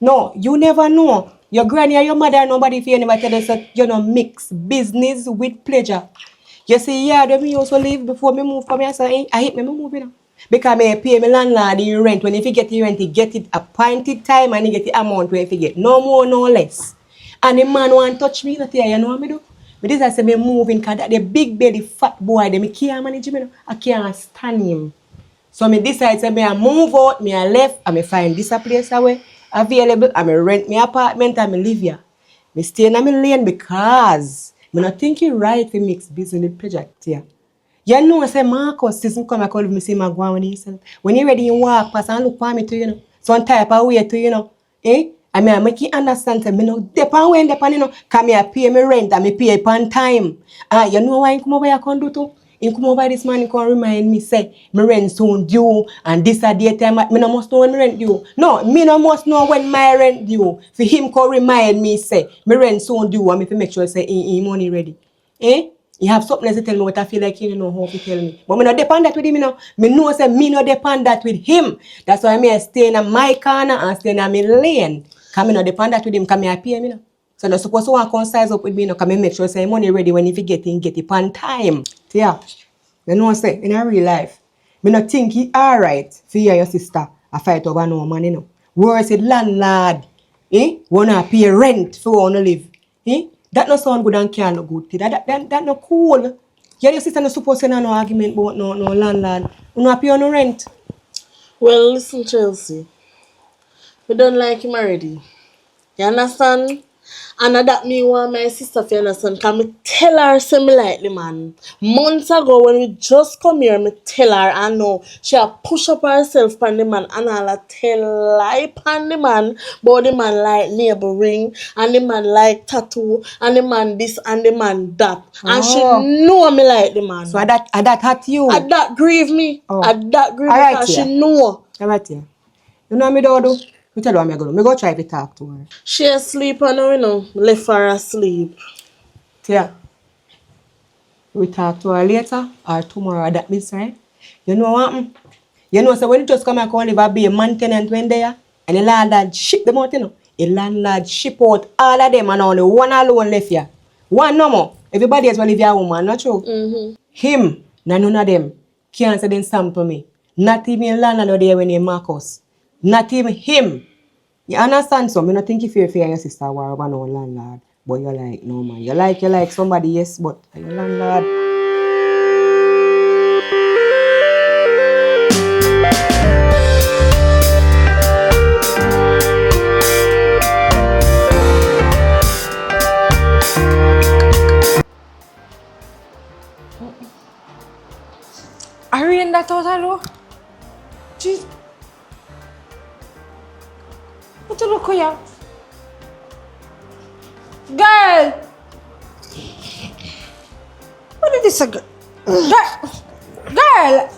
No, you never know. Your granny or your mother, nobody if you never tell us that you know mix business with pleasure. You see, yeah, when me also live before me move come here, so I hate me move you know. Because me pay my landlord the rent. When if you get the rent, you get it appointed time and you get the amount where if you get. No more, no less. And the man want touch me, not here, you know what me do? But this I say me moving because that the big belly fat boy, they me can't manage him, you know. I can't stand him. So me decide say me I move out, me I left, and me find this a place away available, and me rent me apartment and me live here. Me stay in my lane because me not think it right to mix business with project here. You know say Marcus since me come I call me see my go on himself. When you ready you walk past and look for me too, you know. Some type of way too, you know. I mean I make you understand say me no depend when depend, you know, cause me I pay me rent and me pay upon time. You know why I come over here can do too? He come over this man, he can remind me, say, my rent soon due, and this a daytime, me no must know when my rent due. No, me no must know when my rent due. For him can remind me, say, my rent soon due, and me fi make sure, say, he money ready. You have something else to tell me what I feel like you know how to tell me. But me no depend that with him, you know. Me know, say, me no depend that with him. That's why me I stay in my corner and stay in my lane. Because me no depend that with him, because me I pay him, you know. So they're supposed to want to size up with me, you know, because me make sure, say, money ready when if you get it on time. Yeah. You know what I'm saying? In a real life, me not think it alright for you and your sister a fight over no man, you know. Worse it landlord, wanna pay rent for wanna live. That no sound good and can't look good. That no cool. You and your sister no supposed to have no argument about no landlord. You no pay no rent. Well, listen, Chelsea. We don't like him already. You understand? And that me want my sister to understand. Because me tell her say me like the man. Months ago when we just come here, me tell her I know she a push up herself on the man and I'll tell lie on the man. But the man like neighboring and the man like tattoo and the man this and the man that. And she know me like the man. So that hurt you? That grieve me. That grieve me Alright, because yeah. she know. Alright, yeah. You know what me do? Me tell you what me go do. Me go try to talk to her. She asleep and you know, left her asleep. Yeah. We talk to her later or tomorrow. That means right. You know what? You know, so when you just come and live and be a man tenant when they are, and the landlord ship them out, you know. The landlord ship out all of them and only one alone left here. One no more. Everybody else will live your woman, not true? Mm-hmm. Him, none of them can't say them sample me. Not even landlord there when they Marcus. Not even him. You understand so? I don't think if you're your sister war over no landlord. But you're like, no man. You like somebody, yes, but you're landlord. Are you in that total? Jeez. What you look here? Girl! What is this? Girl! Girl!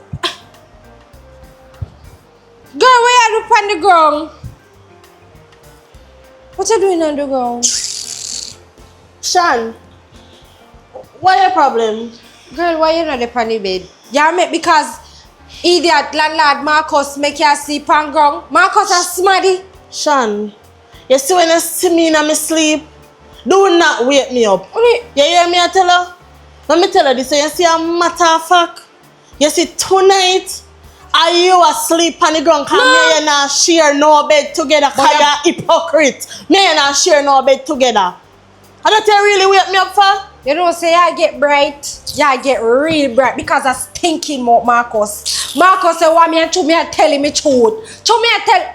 Girl, where are you on the ground? What you doing on the ground? Shan, what your problem? Girl, why you not on the bed? Yeah, because idiot landlord Marcus make you sleep on ground. Marcus is smarty. Shan, you see when you see me in my sleep, do not wake me up. You hear me I tell her? Let me tell her this. You see a matter of fact, you see tonight, are you asleep on the ground? Because me and you share no bed together because you're hypocrite. Me and you share no bed together. I don't you really wake me up for? You know, say I get bright. Yeah, I get real bright because I was thinking about Marcus. Marcus said, "Why me and to me I tell him the truth. To me I tell."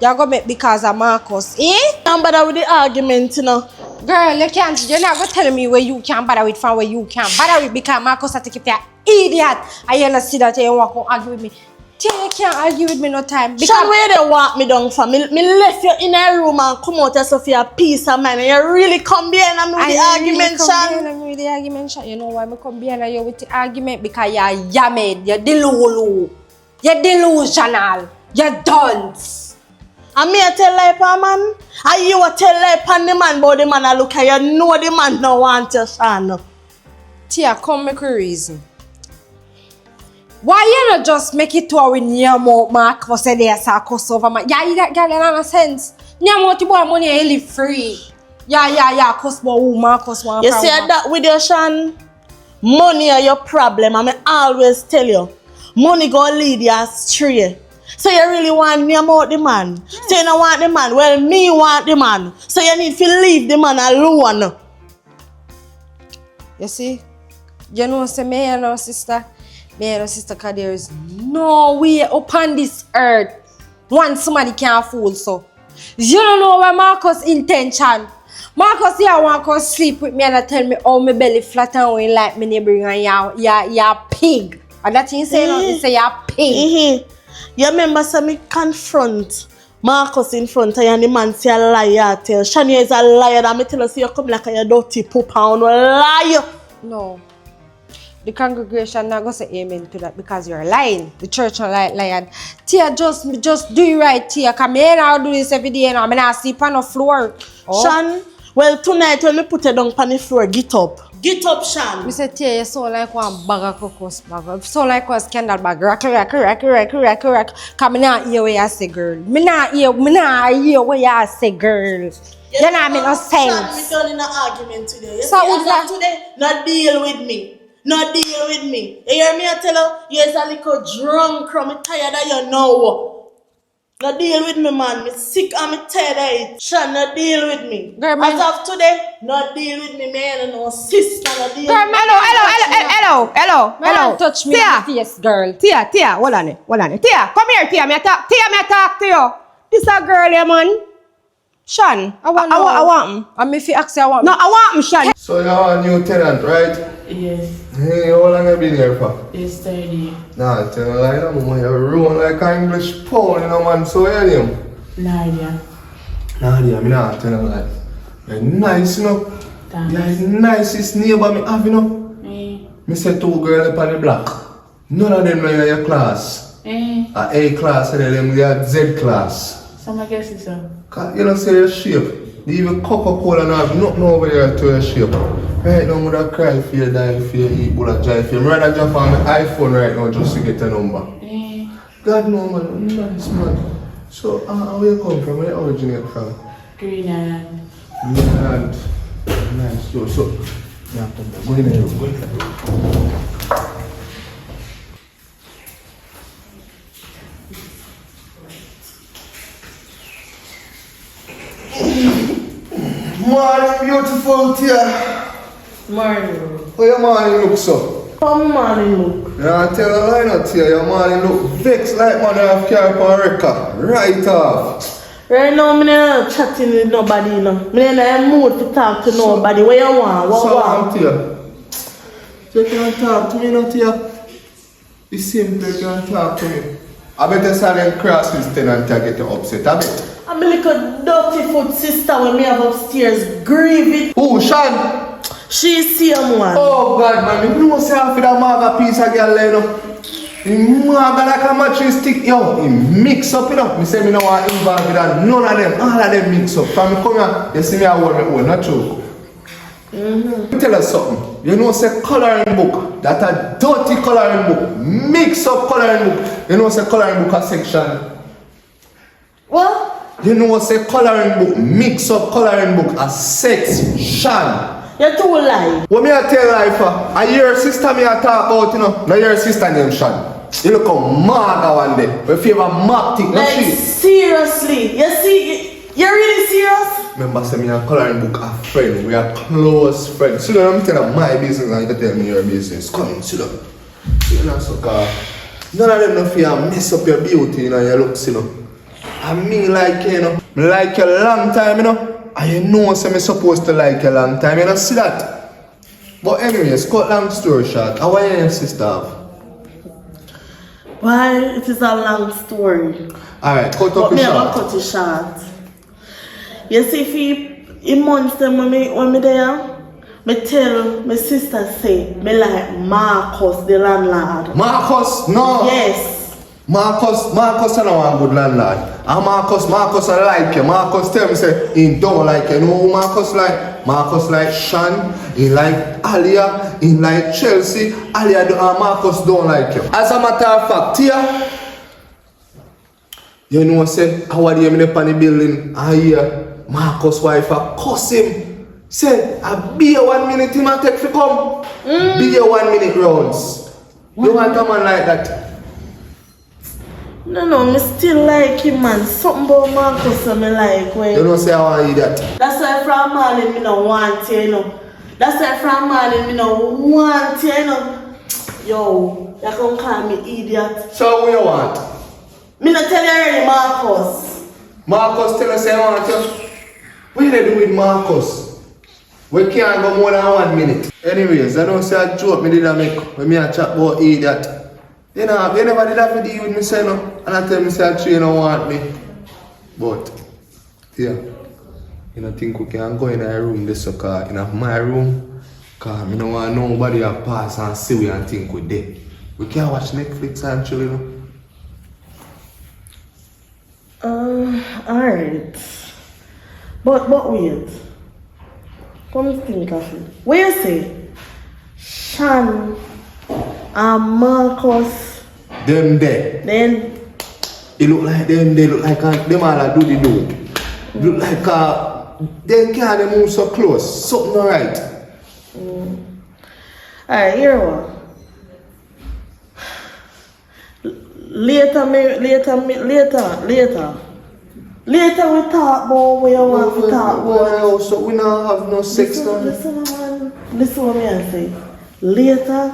You're gonna make because of Marcus, eh? I'm bother with the argument, you know. Girl, you're not gonna tell me where you can bother with from where you can bother with because Marcus I take it an idiot. I you not see that you want to argue with me. Tell you can't argue with me no time. Because Sean, where they want me down for? Me left you in a room and come out as for your peace of mind. And you really come behind me with the argument, Sean. You know why I come behind you with the argument? Because you're yammed, you're delulu, you're delusional, you're dunce. And me a tell lie pan man? And you a tell lie pan the man, but the man a look at you know the man no want you, Sean. Tia, come make a reason. Why you not just make it to in your mouth, Marcus, say there's a cost over man? Yeah, you that girl in a sense. Your mouth you want money and live free. Yeah, cost more who Marcus want. You see that with your Sean? Money are your problem. I always tell you. Money go lead you astray. So you really want me about the man? Yes. So you don't want the man? Well, me want the man. So you need to leave the man alone. You see? You know, say me and our sister, because there is no way upon this earth one somebody can fool so. You don't know where Marcus' intention. Marcus here want to sleep with me and tell me how my belly flat and when like me neighbor and you're pig. And that you say no, you say you're pig. You remember so me confront Marcus in front of you and the man say a liar tell. Shania is a liar and me tell her say you come like a dirty poop and lie. No. The congregation not going to say amen to that because you're lying. The church not lying. Tia, just do it right, Tia. Because me and do this every day and I'm not sleep on the floor. Oh. Sean, well tonight when me put you down on the floor, get up. Get up, Sean. Me say, Tia, you sound like one bag of cocos bag. You sound like one scandal bag. Rock. Because me not hear what you say, girl. Me not hear what you say, girl. You know me no sense. Sean, we done in an argument today. So as of today, not deal with me. Not deal with me. You hear me? I tell her, you're a little drunk, I'm tired of you now. Not deal with me, man. I'm sick and I'm tired of it. Sean, not deal with me. Girl, as of today, not deal with me, man. No sister, not deal girl, with me. Hello. Touch me in the face, girl. Tia, hold on it. Tia, come here, Tia. Me talk to you. This a girl, yeah, man. Sean, I want him. And if you ask you, I want No, I want him, Sean. So you're a new tenant, right? Yes, Hey, how long have you been here for? it's 30. Nah, tell a lie, no, man. You're ruined like an English pound, you know, man. So your name? Nadia. Nadia, me nah tell a lie. You're nice, you know. Thanks. You're the nicest neighbor me have, you know. Me say 2 girls up on the block. None of them know in your class. A class, and them they are Z class. So I guess it's so. Cause you know say your shape. Even Coca-Cola now have nothing over here to your shape. Right now, I'm gonna cry for you, die for you, eat bull of joy for you. I'm rather jump on my iPhone right now just to get a number. God no man, nice man. So, where you come from? Where you originate from? Green Island. Green Island. Nice. So, yeah, go in there, go in there. Morning, beautiful Tia. Morning. How your morning look so? How morning look? Yeah, I tell a lie not Tia, your morning look vexed like man have carry on record. Right off. Right now, I'm not chatting with nobody, you know. I'm in a mood to talk to nobody. What you want? What you want? Tia, you can't talk to me, no Tia. It's simple, you can't talk to me. I better silent crosses tenant to get you upset, I bet. I my little dirty foot sister when me have upstairs grieving. Who, Sean? She see him one. Oh God, man, you know say after that maga piece of girl, you know. The maga like a matching stick, yo, he mix up, you know. Me say me no want involved with that. None of them, all of them mix up. From me come here, you see me I hold my own, not true. Let me tell you something. You know say coloring book, that a dirty coloring book, mix up coloring book. You know say coloring book a section. What? You know say coloring book, mix up coloring book a section. You too lie. What me I tell life for? A your sister me I talk about, you know. Now your sister named Sean. You look a maga one day. We favor mark thing, not Like she. seriously. You see, you're really serious? Remember say me a coloring book a friend. We are close friends. So I'm telling my business and you tell me your business. Come in, sit down. You know, so none of them know fear mess up your beauty, you know, your looks, you know. And me like you know, me like you a long time, you know. And you know say me supposed to like you a long time, you don't see that. But anyways, cut long story short, how are you and your sister have? Why? It is a long story. Alright, cut But up me the I short. cut it short. You see, if in months them when me there, me tell my sister say me like Marcus the landlord. Marcus, no. Yes. Marcus I know one good landlord. And Marcus I like you. Marcus tell me say he don't like you. You know who Marcus like? Marcus like Sean, he like Alia, he like Chelsea. Alia and Marcus don't like you. As a matter of fact, here, you know say how are you in the building? I hear Marcus wife a cuss him. Say, be a 1 minute him a take for come. Be a 1 minute rounds. You want a man like that? No, me still like him, man. Something about Marcus I me like. When You know say I want you that. that's why from morning me no want you, you know. That's why from morning me no want you, you know. Yo, you come call me idiot. So who you want? Me not tell you already, Marcus. Marcus tell us I want you. What you do with Marcus? We can't go more than 1 minute. Anyways, I don't say a joke me did I make when me a chat about idiot. You know, you never did have to deal with me say no. And I tell me say a trainer want me. But yeah. You know think we can go in a room this car in my room. Cause I don't want nobody to pass and see we and think we dead. We can watch Netflix and chill, you know. Alright. But wait. Come think of it. What you say? Sean and Marcus. Them there. Then It look like them, they look like them all do the do. Look like they can't move so close. Something alright. alright, here what? Later we talk about what you want to talk about. So we now have no sex now. Listen, man. Listen what me I say. Later,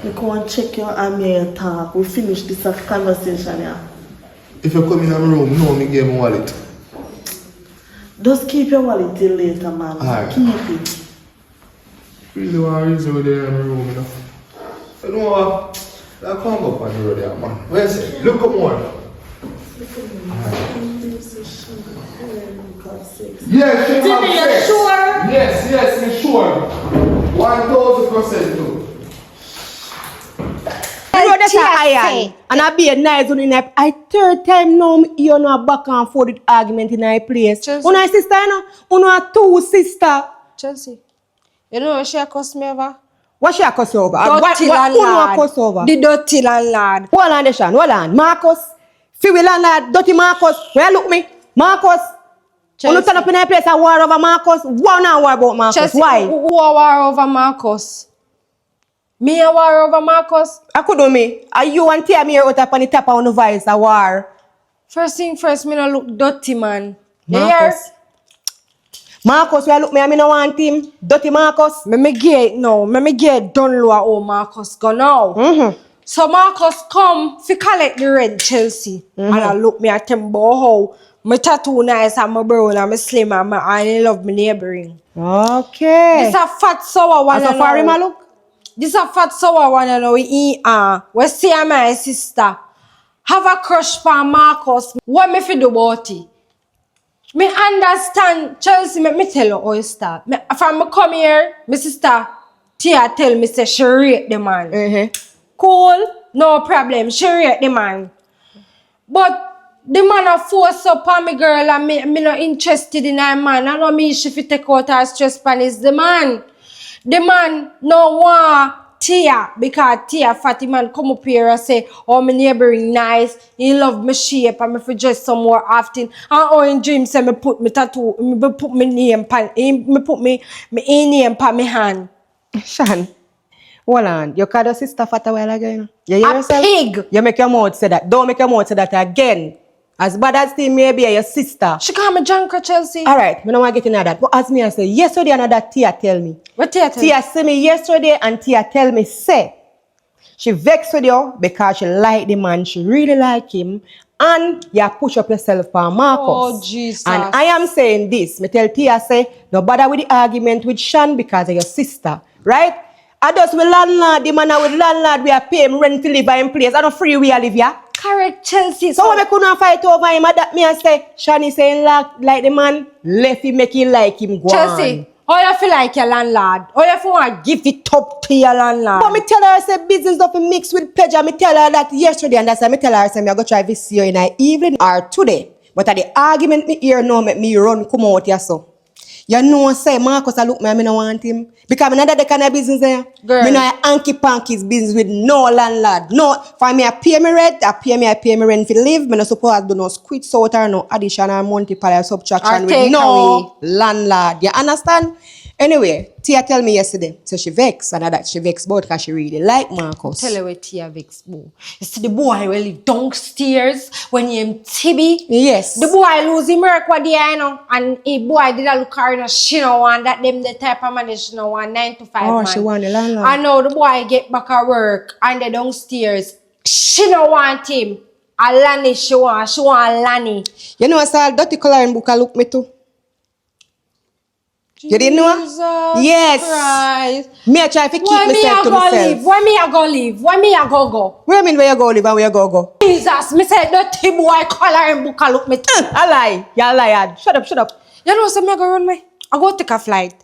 we go and check your and me and talk. We finish this conversation here. If you come in my room, no, me give my wallet. Just keep your wallet till later, man. Alright. Keep it. Really want to reason with there in my room, you know. You know what? I can't go up on the road there, man. Where's it? Look up more. Yes, you have Timmy, you sex. sure? Yes, me sure. 1000% too. You know that's a iron. And I be a nice one in a I third time now you know back and forth with argument in a place. Chelsea. Una sister, you know? Una two sister. Chelsea, you know what she cuss me over? What she a cuss over? Dirty Who a landlord. cuss over? The dirty landlord. Hold on, Deshaun. Hold on. Marcus. Feel landlord. Dirty Marcus. Where look me? Marcus. When you turn up in a place and war over Marcus, what now war about Marcus? Chelsea, Why? who a war over Marcus? Me a war over Marcus? I could do me. Are you and tear me out up on the top of the voice a war? First thing first, me no look dirty, man. You hear? Marcus. Marcus, where look me, I no want him. Dirty Marcus. Me get no, me get done low oh Marcus go now. So Marcus come fi collect the rent, Chelsea. And I look me at him about how my tattoo nice and my brown and my slim and I love my neighboring. Okay. This a fat sour one. As a far him a look? This a fat sour one and we eat we see my sister have a crush for Marcus. What me fi do about it? Me understand, Chelsea, me tell you how you start. From me come here, my sister Tia tell me say she rate the man. Cool, no problem, she rate the man. But the man a force up on me girl and me not interested in that man. I know me she fit take out her stress pan is the man. The man no want Tia because Tia fatty man come up here and say, oh my neighboring nice, he love my shape and me for dress some more often. And oh in dream say me put me tattoo, me put me name pan, me put me name pan me hand. Shan, hold on. You called your sister fat a while ago, you know? You hear A yourself? pig. You make your mouth say that. Don't make your mouth say that again. As bad as they may be, your sister. She call me Janka Chelsea. Alright, I don't want to get into that. But as me I say, yesterday another Tia tell me. What Tia tell Tia see me yesterday and Tia tell me say she vexed with you because she like the man, she really like him, and you push up yourself for Marcus. Oh, Jesus. And I am saying this. Me tell Tia say, no bother with the argument with Shan because of your sister, right? I just with landlord, the man with landlord, we are paying him rent to live in place. I don't free we are live here. Correct, Chelsea. So when we couldn't fight over him, that me I say, Shani saying like the man, left him make him like him go Chelsea, on. how you feel like your landlord? How you feel want to give it up to your landlord? But me tell her, I say, business of mix with pleasure. Me tell her that yesterday, and that's why me tell her, I say, me I go try this year in the evening or today. But at the argument me hear now, make me run come out here so. You know, say, Marcus, I look me, I don't want him. Because I not that kind of business there. Girl. Me know hanky panky's business with no landlord. No, for me, I pay me rent, I pay me rent for live. Me not suppose I do no squid out or no addition or multiple or subtraction Or with take no away. landlord. You understand? Anyway, Tia tell me yesterday, so she vexed, and that she vexed about because she really like Marcus. Tell her what Tia vex boo. You see the boy will live downstairs when he Tibi. Yes. The boy lose him work what day, you know. And the boy did a look her, you know, she no want that them the type of man that she no want 9 to 5 Oh, man. she want the landlord. And now the boy get back at work and they downstairs. She no want him. A Lanny she want Lanny. You know, I dirty coloring book I look me too. You didn't know? Jesus Yes. Christ. Me I try to keep Why me myself a to go myself. live? Why me a go live? Why me a go? Where mean where you go live and where you go? Jesus, me say dirty boy coloring book a look me too. I lie. You liar. Shut up. You know, so me go run me. I go take a flight.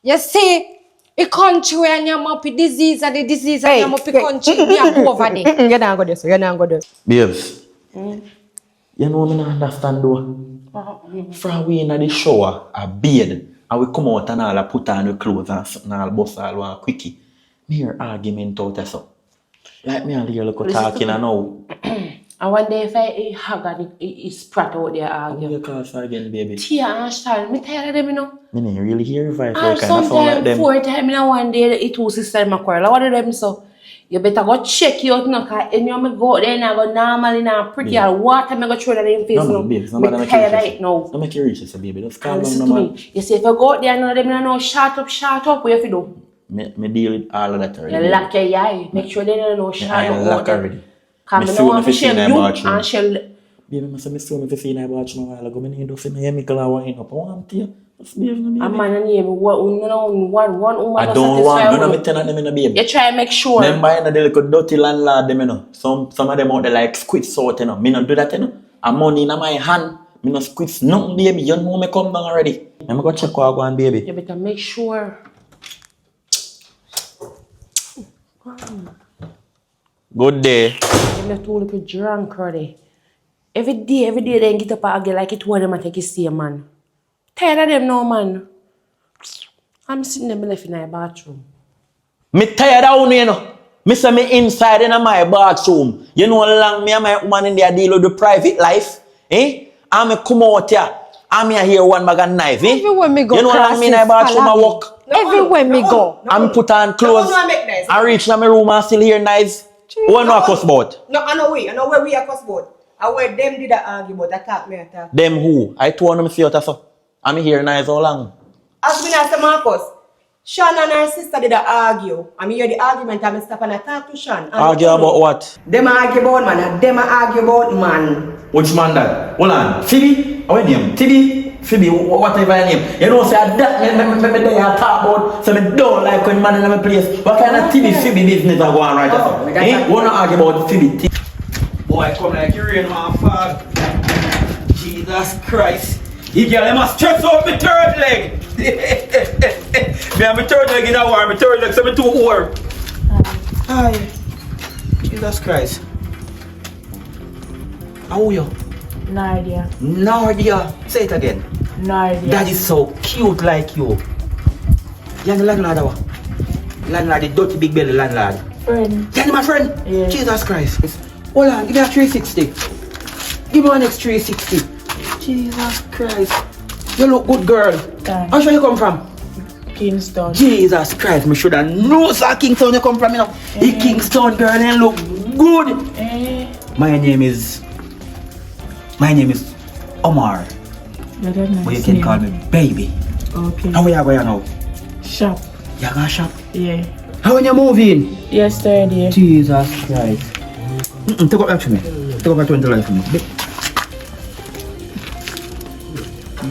You see, a country where you have a disease and the disease and you have a country, me a go over there. You don't go there, so you don't go there. Babes, you know me not understand though. From we in the shower, a bathe, and we come out and all put on the clothes and something all bust all one quickie. Me hear argument out there so. Like me and the girl look talking and now. And one day if I hug and he sprat out there How argue. you call her again, baby? Tia and Shan, me tired of them, you know. Me didn't really hear your voice. And Like, kind of sound like sometimes them. 4 times in one day, it two sisters in my quarrel. What of them so? You better go check you out now, because you know me go out there and I go normal and pretty Yeah. and water me go throw that in face. No, babes, no me matter make tired of you it now. Don't make you reach this, baby. Just calm And down, listen no to man. me. You see, if you go out there and know them, you know, shut up, what you have to do? Me deal with all of that already. You lock your eye. Make sure they don't know shut I up. lock already. Because Me I feel don't me want fi to see in share the you bathroom. and share... Baby, I saw me see in the bathroom a while ago. Me need to see my chemical and wine up. I want to. Just behave no, A baby. man and name, one woman I not don't want satisfied none of with me tenant them in the baby. you try and make sure. Remember, you know, the little dirty landlord them, you know. Some of them out there like squid salt, you know. Me not do that, you know. And money in my hand. Me not squid nothing, baby. You know me come down already. I'm go check what I go on, baby. You better make sure. Good day. You're not too little drunk already. Every day they get up again like it one of them and take his see man. Tired of them now, man. I'm sitting them left in my bathroom. Me tired of you know. Me say me inside in my bathroom. You know how long me and my woman in there deal with the private life? Eh? And me come out here. And me hear one bag of knife, eh? Everywhere me go, You know how long me in my classes, bathroom I follow me. walk? Everywhere me go. And put on clothes. No, make nice. I reach in my room and still hear knives. What know I cuss about? No, I know where we are cuss about. I where them did that argue about attack me attack. Them who? I told them see out so. I'm here knives how long? As we asked Marcus, Sean and her sister did argue. I mean, hear the argument and I stop and I talk to Sean. Argue about what? Them argue about man, and them argue about man. Which man that? Hold on. Phoebe? What name? Tibi? Phoebe, whatever your name. You know, say that me there talk about, so me don't like when man in my place. What kind of Tibi, Phoebe business are going right now? Eh? Wanna argue about Phoebe? Boy, come like you rain, man, fog. Jesus Christ. You girl, you must stretch out my third leg. Me have my third leg in a war, my third leg, so me 2 war. Aye. Jesus Christ. How are you? No idea. Nardia. Say it again. No idea. That is so cute like you. You're the landlord, what? Landlord, the dirty big belly landlord. Friend. You're my friend? Yes. Jesus Christ. Hold on, give me a 360. Give me one next 360. Jesus Christ. You look good, girl. Thanks. How should you come from? Kingston. Jesus Christ, me should have known sir Kingston you come from, you know. The Kingston girl and look good. My name is Omar. That's a nice But you can name. call me baby. Okay. How are you going now? Shop. You going shop? Yeah. How are you moving? Yesterday. Jesus Christ. Take up that for me. Take up that $20 for me.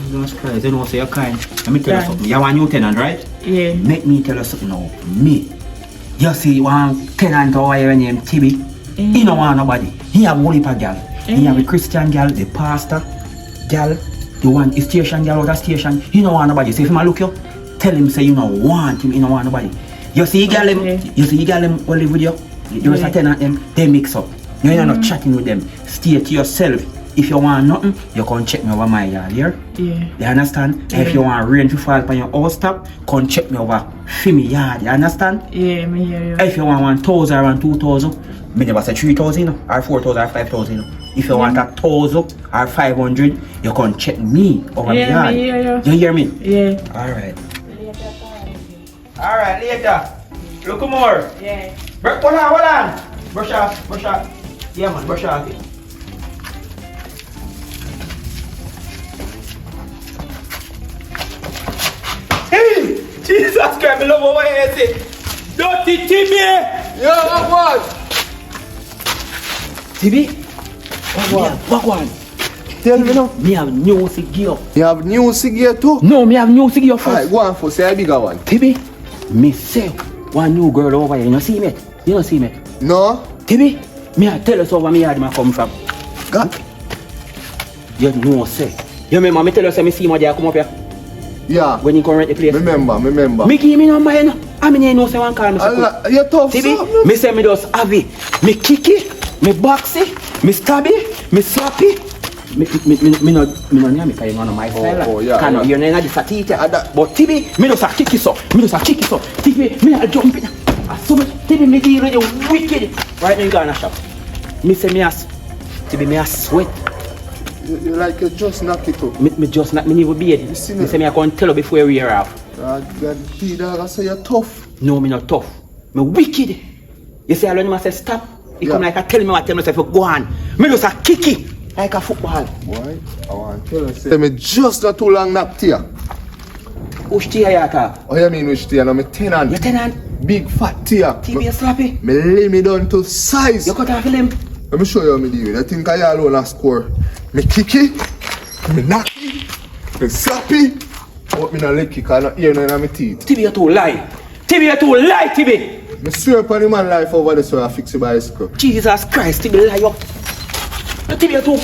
Jesus Christ, you know say you're kind. Let me tell you something. You want a new tenant, right? Yeah. Make me tell you something now. Me. You see one tenant over here named Tibi. He don't want nobody. He have one heap of girl. He have a Christian girl, the pastor girl, the one is station girl out of station. He don't want nobody. So if I look you, tell him say you don't want him, he don't want nobody. You see you girl them, who live with you, the rest of tenant them, they mix up. You're not chatting with them. Stay to yourself. If you want nothing, you can check me over my yard here. Yeah. You understand? If you want rain to fall on your house top, come check me over my yard. You understand? Yeah, me hear you. If you want 1,000 or 2,000, me never say 3,000 or 4,000 or 5,000. If you want 1,000 or 500, you can check me over my yard. Me hear you. You hear me? Yeah. Alright. Alright, later. Look more. Yeah. Hold on. Brush off. Yeah man, brush off it. Hey! Jesus Christ, I love what I say. Dirty Timmy! Yo, what? Timmy? What one? Tell me now. Me have new cigar. You have new cigar too? No, me have new cigar first. Alright, go on for say a bigger one. Timmy, me say one new girl over here. You don't see me? You don't see me? No? Timmy, me I tell us over me yard me come from. God. You know say. You remember me tell you say me see my dad come up here? Yeah. When you come rent the place? Remember. Me give me number, you know. I mean, you know, say one call me. Allah, you're tough, Timmy, son. me say me just have it. Me kick it, me box it, me stab it, me slap it. Me no near me, because you know my style. Oh, yeah. Can you know this a teacher? But Timmy, me just a kick it so. Timmy, me a jump it. So me, Timmy, me give you the wicked. Right now you go in a shop. Me say me as, Timmy, me a sweat. You like you just knock it up. Me just not, me need to be it. Me see me? say me I can tell you before we wear off. God, dog, I say you're tough. No, me not tough. Me wicked. You see, I learn him say stop. He come like a tell me what tell me say if you go on. Me just a kick it like a football. Why? I want to tell you. Say me just not too long knocked here. Which tea you talk? Oh, you mean which tea? No, me tenant. Your tenant? Big fat tea. TV you slappy? Me lay me down to size. You cut off him? Let me show you how me do it. I think I alone a score. Me kick it, me knock it, me slap it. But me not leg kick, I not hear none of my teeth. TV you too lie. TV you too lie, TV. Me swear upon the man life over there so I fix the bicycle. Jesus Christ, TV lie up. TV you too...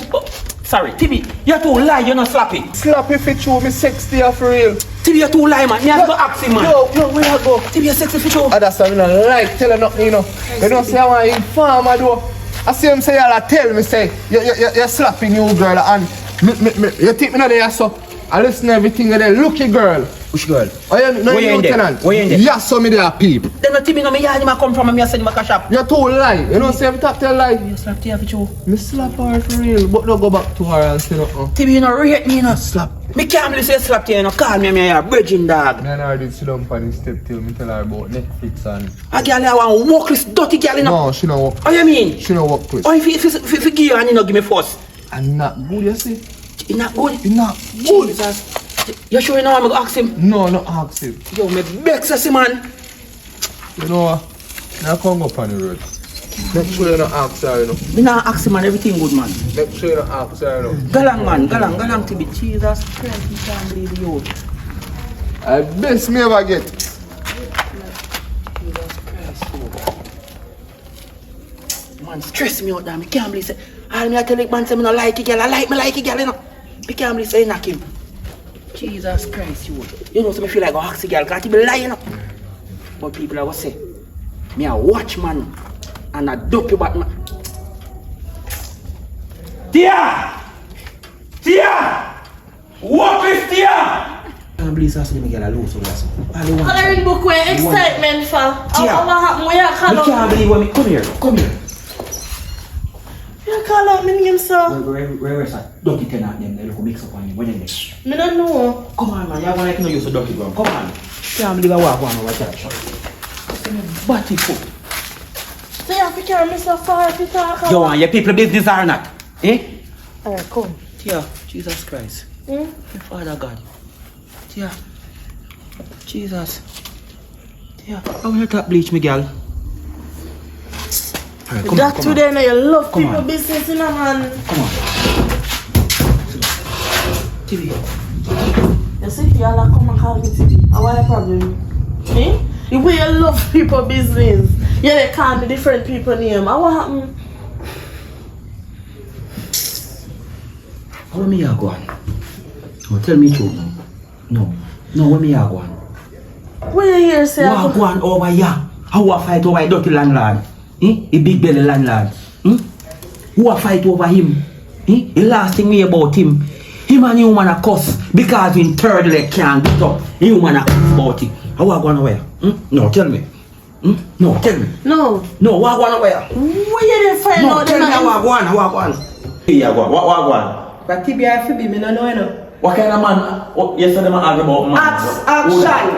Sorry, TV, you too lie, you not slappy. Slap if it show me sexy for real. TV you too lie, man. Me have to go ask him, man. Yo, where I go? TV you sexy for sure. That's why I don't like telling nothing, you know. You don't say I want to inform I do. I see him say y'all tell me say you're slapping you girl and you think me not there so I listen to everything there. Looky girl. Which girl? Oh yeah, no, where you in there? tenant. Where you in there? Yes, so me there peep. Then not TV no me yard him come from and me I send him a shop. You too lie. You know say I'm top tell lie. You slap TV for sure. Me slap her for real, but don't go back to her and say nothing. TV you not rate me, you know. Slap. Me can't believe say slap you, you know. Call me a bridging dog. Me and her did sit down on the step till me tell her about Netflix and... A girl I want walk this dirty girl, you know. No, she don't walk. Oh, you mean? She don't walk quick. Oh, if you give you and you not give me first. And not good, you see? It's not good? It's not good. Jesus. You sure you know I'm going to ask him? No, not ask him. Yo, me begs us, man. You know what? Now come up on the road. Make sure you don't ask her, you know. Me not ask him, man. Everything good, man. Make sure you don't ask her, you know. Galang, man. Galang to be Jesus Christ. You can't believe you. I best me ever get. Man, stress me out, damn. Me can't believe say. All me I tell you, man, say me not like a girl. I like a girl, you know. Me can't believe say knock him. Jesus Christ, you know, so me feel like I ask the girl, can't you be lying up? But people are going to say, me a watchman and a dope you back man. Tia! Tia! What is Tia? I believe that's me girl lose so that's Coloring book where excitement for. Tia! What happened? Where you call I can't believe when me come here. You call out my name, sir? Where is that? Don't get that name, they look mix up on you. When you next? Me don't know. Come on man, you want like no use a dirty ground. Come on. Can't believe I walk one over church. Body foot. So you have to carry me so far to talk about. You want your people business or not? Eh? Alright, come. Tia, Jesus Christ. My Father God. Tia. Jesus. Tia, I want to bleach me girl. Alright, come That on, today now you love Come people on. business in a man. Come on. TV. You see, you all come and call me TV. What's the problem? Eh? The way you love people business. Yeah, they call me different people name. What happened? How me are going? Oh, tell me true now. No, where me are going? Where you hear say? What going over here? How I fight over a dirty landlord? Eh? A big belly landlord. Who I fight over him? Eh? The last thing we hear about him. Him and human a cuss because in third leg can't get up. Human a cuss about it. How I going where? No, tell me. No, tell me. No. No, what going where? Where you find No, out? tell me how I going. Here I go. What going? But TBI for me no know, you know. What kind of man? Yesterday man argue about man.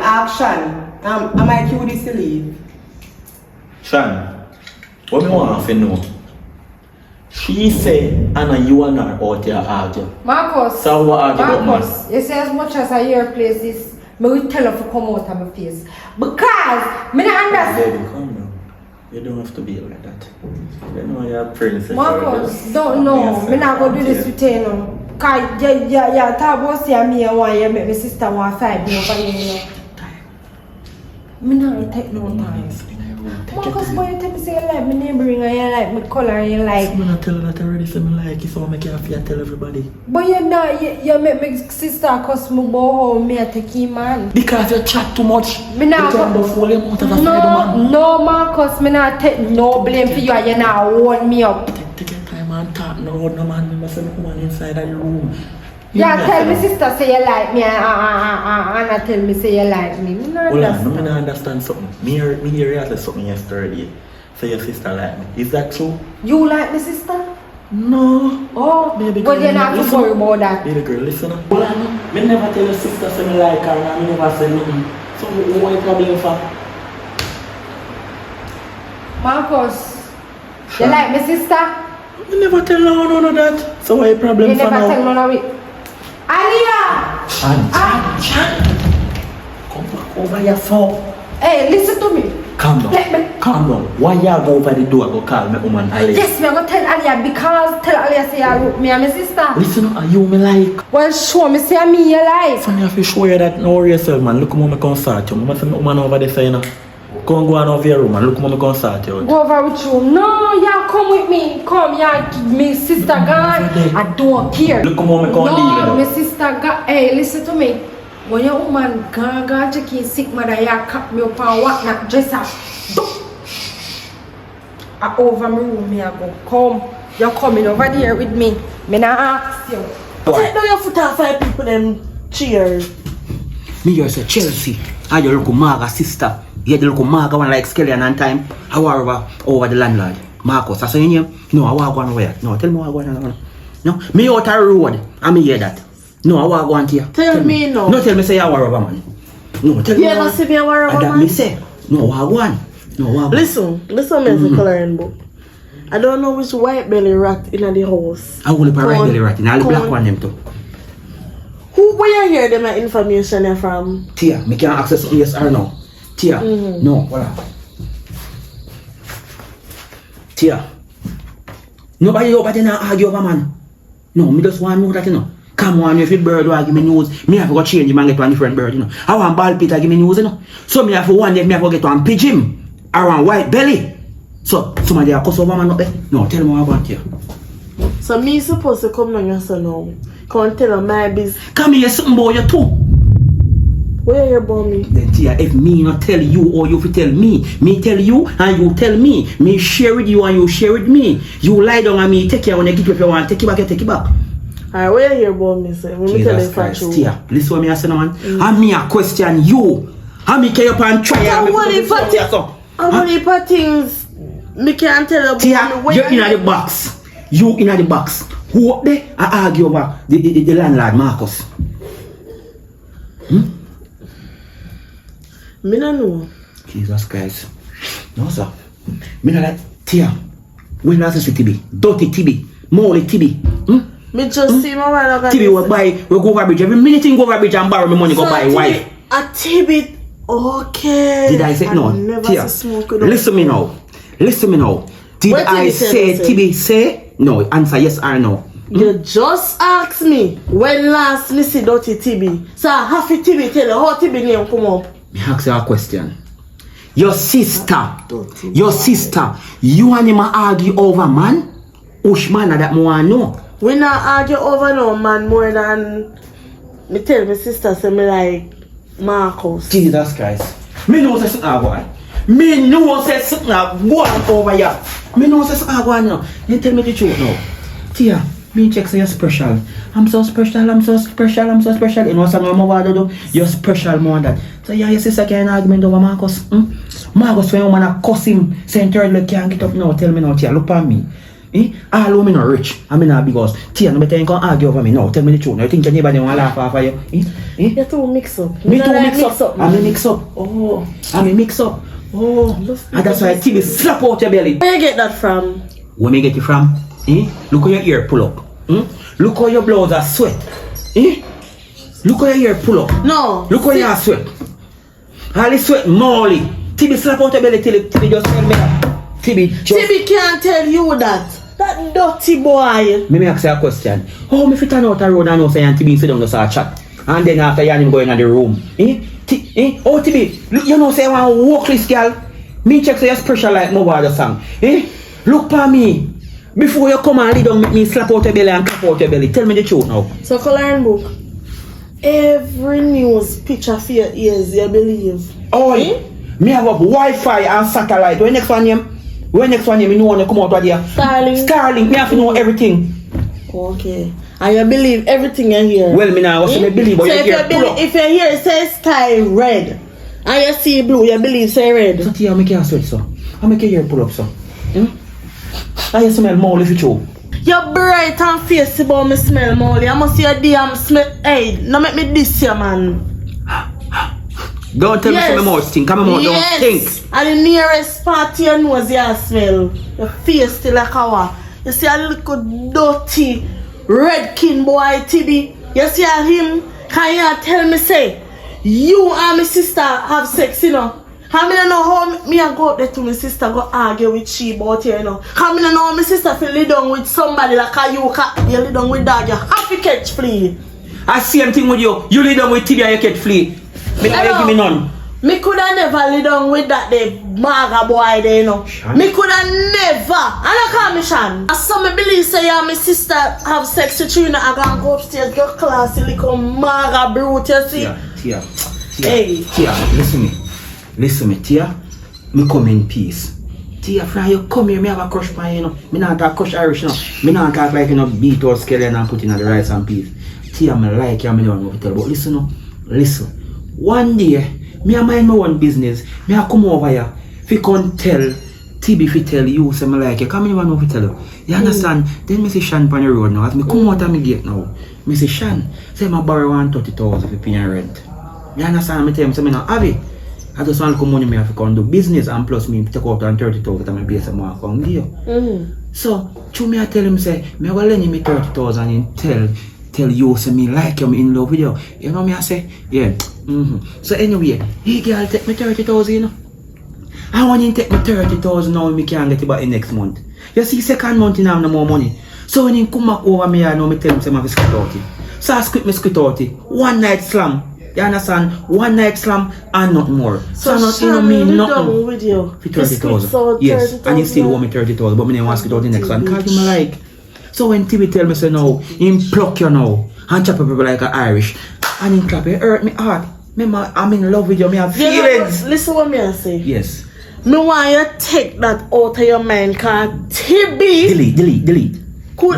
Action. Am I cute this to leave? Shan, what me want to know? She say, Anna, you and her out there argue. Marcus, So what argue about Marcus, you say as much as I hear places, me will tell her to come out of my face. Because me not understand. Baby, come down. You don't have to be like that. You know you're a princess. Marcus, don't know. Me not gonna do this with you now. Cause yeah, talk about say me and why you make my sister want fight me over here. Me not take no time. Marcus, why you tell me say you like my neighboring and you like my color and you like. I'm not tell her that already, so I like it, so I make you happy and tell everybody. But you not, you make my sister cuss me about how me a take him man. Because you chat too much. Me not you can't fool him out of the man. No, Marcus, me not take no blame for you and you not hold me up. Take your time and talk, no man, you must have a woman inside the room. Yeah, tell me sister say you like me and I tell me say you like me. Me not Hold on, understand. I don't understand something. Me hear you say something yesterday. Say your sister like me. Is that true? You like me sister? No. Oh, Baby but girl, you're not to listen. worry about that. Baby girl, listen. Hold on. Me never tell your sister say me like her and me never say nothing. So what is the problem for? Marcus, you like me sister? Me never tell her none of that. So what is the problem You for never now? tell none of it. Aliyah! Chan. Come back over here, so. Hey, listen to me. Calm down. Let me. Calm down. Why you go over the door go call me woman Aliyah? Yes, me gonna tell Aliyah because tell Aliyah say you root me and my sister. Listen, are you me like? Well, show me say me you like. So I have to show you that now yourself, man. Look how I can start you. I must say me woman over there saying, go and go on over your room and look how I can start you. Go over with you. No, yeah, come with me. Come, yeah, me sister gone. I don't care. Look how I can deal No, with my sister gone. Hey, listen to me. When your woman gone check in sick mother, you cut me up and what not dress up. I over my room, me I go. Come, you're coming over there with me. Me not ask you. Take down your foot off 5 people them cheers. Me just say Chelsea. And you look Marga sister. You look Marga one like Skeleton and time. How are over the landlord? Marcus, that's your name? No, I want to go where? No, tell me what I want to go. No, me out the road. I me hear that. No, I want to go on here. Tell me no. No, tell me say you are over man. No, tell me. You ever see me a war And that man? me say. No, I want. No, I want. Listen me as a coloring book. I don't know which white belly rat in the house. I will put right belly rat in. I'll black one them too. Where you hear them information from? Tia, me can access something yes or no. Tia, no, voila. Tia, nobody not argue over man. No, me just want to know that you know. Come on, if a bird will give me news, me have to go change him and get one different bird, you know. I want bald Peter give me news, you know. So me have to one day me have to get one pigeon around white belly. So somebody a cuss over man up there. No, tell me what I want here. So me supposed to come down your son now. Come and tell her my business. Come here, something about you too. Where you hear about me? Then Tia, if me not tell you or you fi tell me tell you and you tell me share with you and you share with me. You lie down and me take care when you get what you want, take it back, you take it back. Alright, where you hear about me, sir? Let me tell you Jesus for Christ, true. Tia, listen what me I say now, man. And me a question you. And me carry up and try and me put I want for things me can't tell you. Tia, you're in the box. You in the box. Who up there I argue over the landlord Marcus? Me no know. Jesus Christ. No sir. Me not like Tia. When last see TB? Dirty TB. Molly TB. Me just see my while ago. TB will buy, we go over bridge. Every minute you go over bridge and borrow me money, go buy wife. A TB. Okay. Did I say no? Tia, listen me now. Listen me now. Did I say TB say? No, answer yes or no. You just asked me when last me see dirty TB. So I have to TB tell you how TB name come up. Me ask you a question. Your sister, you and him argue over man? Which man that me want know? We not argue over no man more than me tell my sister say me like Marcus. Jesus Christ. Me know say something go on. Me know say something go on over here. Me know say something go on now. You tell me the truth now. Tia, me check say you're special. I'm so special. You know something I'm about to do? You're special more than that. So yeah, your sister can argument over Marcus. Marcus when you wanna cuss him, saying third leg can't get up now. Tell me now, Tia, look at me. All women are rich. I mean not big house. Tia, no better you can argue over me now. Tell me the truth. Now you think anybody wanna laugh off of you? You too mix up. Me too mix up. I'm a mix up. Oh, I'm a mix up. Oh, and that's why TV slap out your belly. Where you get that from? Where me get it from? Look how your ear pull up. Look how your blouse are sweat. Look how your ear pull up. No. Look how you are sweat. All this sweat, Molly. TV slap out your belly till TV just tell me that. TV can't tell you that. That dirty boy. Me ask you a question. How me fit turn out a road and know say and TV sit down just a chat? And then after you and him go in the room. Oh TB, you know say I want to walk this girl. Me check say you're special like Mobile song. Look for me. Before you come and lead down me slap out your belly and clap out your belly. Tell me the truth now. So coloring book. Every news picture for your ears, you believe. Oh, me have up Wi-Fi and satellite. When next one name? You know when you come out of there? Starlink, me have to know everything. Okay. And you believe everything you hear? Well, me now also believe, but so if you hear it say sky red, and you see blue, you believe say red. So Tia, I make you sweat so. I make your hair pull up so. I you smell Molly if you show. You're bright and face about me smell Molly. I must see your damn smell. Hey, no make me this here, man. Don't tell me my mouth stink. Come on, don't stink. And the nearest part to your nose you smell. Your face still like a You see a little dirty red kin boy TB. You see him? Can you tell me say you and my sister have sex, you know? How me know how me I go up there to my sister go argue with she about here, you know? How me know how my sister feel lay down with somebody like a you lay down with dog, you have to catch flea. I same thing with you. You lay down with TB and you catch flea. Me not give me none. Me coulda never lay down with that the maga boy there, you know. Shan? Me coulda never. I don't call me Shan. As some me believe say yeah, my sister have sex with you, and I gonna go upstairs, go classy, little maga brute, you see. Tia. Hey. Tia, listen me, Tia. Me come in peace. Tia, from you come here, me have a crush on you, know. Me not talk crush Irish, you know. Me not talk like you know beat or skeleton and put in the rice and peas. Tia, me like you, me don't know what to tell, but listen, no. Listen. One day, me a mind my own business. Me a come over here. If you can't tell, TB if you tell you, say me like you. Come in, know if you tell you. You understand? Then me see Shan on the road now. As me come out of my gate now, me say Shan, say my borrow 130,000 for paying rent. You understand? Me tell him, say me not have it. I just want to money me have to come do business and plus me take out 30,000 and my base and more come give you. So, through me I tell him say, me will lend me 30,000 and tell you say me like you, me in love with you. You know me I say, yeah. So anyway, he girl take me 30,000, you know. I want him take me 30,000 now me can't get it back in next month. You see second month in I have no more money. So when he come back over me I know me tell him say I have to squit out it. So I squit out it. One night slam. You understand? One night slam and not more. So nothing you mean nothing with you. For 30,000. Yes, and he still owe me 30,000, but me didn't want to squit out the next one. Because him like. So when TV tell me say no, him pluck you now and chop people like an Irish and him clap, it hurt me heart. Remember, I'm in love with you, me have feelings. Listen what me I say. Yes. Me want you take that out of your mind, cause TB Delete.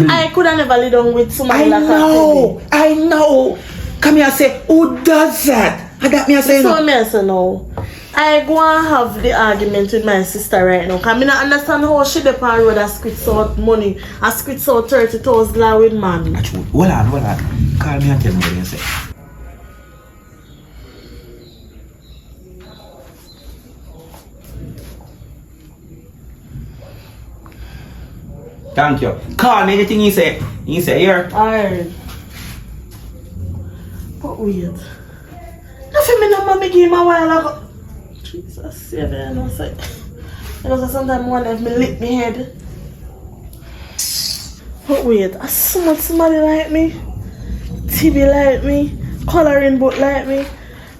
I could have never live down with somebody I like know. Come here and say, who does that? And that me I say so no. me I say no. I go and have the argument with my sister right now. Cause me not understand how she dey on road and squeeze out money. I squeeze out 30,000 with man. Hold on. Call me and tell me what you say. Thank you. Call me anything you say. You say here. Alright. But wait. Nothing me number me give him a while ago. Jesus, save it, I know say. Because sometimes I wonder if me lick me head. But wait, I so much somebody like me. TB like me. Coloring book like me.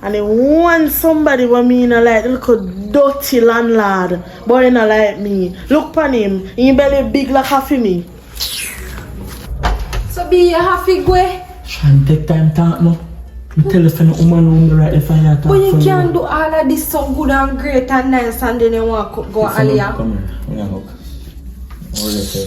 And they want somebody what me in a like look a dirty landlord. Boy not like me. Look upon him. He belly big like half of me. So be you happy go. Shan, take time talk no. You tell us when the woman room right if I talk. But you can't do all of this so good and great and nice and then you want to go earlier. Come here.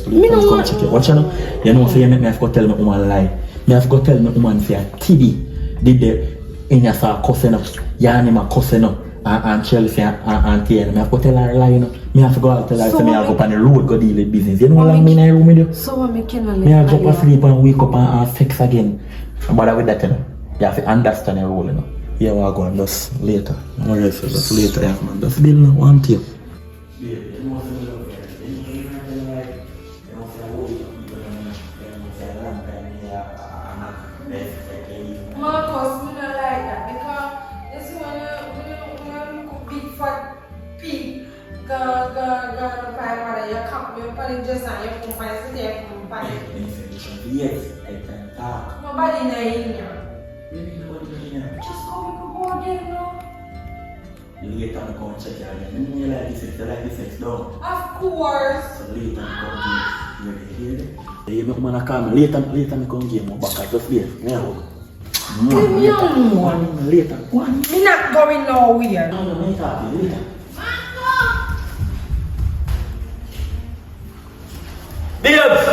Me no want. Watch you know. You know say you make me have to tell me woman lie. Me have to tell me woman say TB did the in your saw cussing up. Yani ma cussing up. And Chelsea and Tiana. Me have to tell her lie, you know. Me have to go out tell her say me have to go on the road go deal with business. You know how long me in the room with you? So what me cannot Me have to go sleep and wake up and have sex again. But with that, you know, you have to understand your role, you know. Yeah, we're going just later. Just later, yeah, man. Just build no one tape. Marcus, me not like that because this one look big fat pig. Go find you come you find just and you come find sit there come find. Yes, I can talk. Nobody in here. Maybe nobody in here. Just go we could go again, no? Later, I'm going to check it again. You like this, you like this, don't. Of course. So later, I'm going to hear it. You make me come. Later, I'm going to give you back. Just wait. Leave me alone. Later, one. Me not going nowhere. No, later. Babes!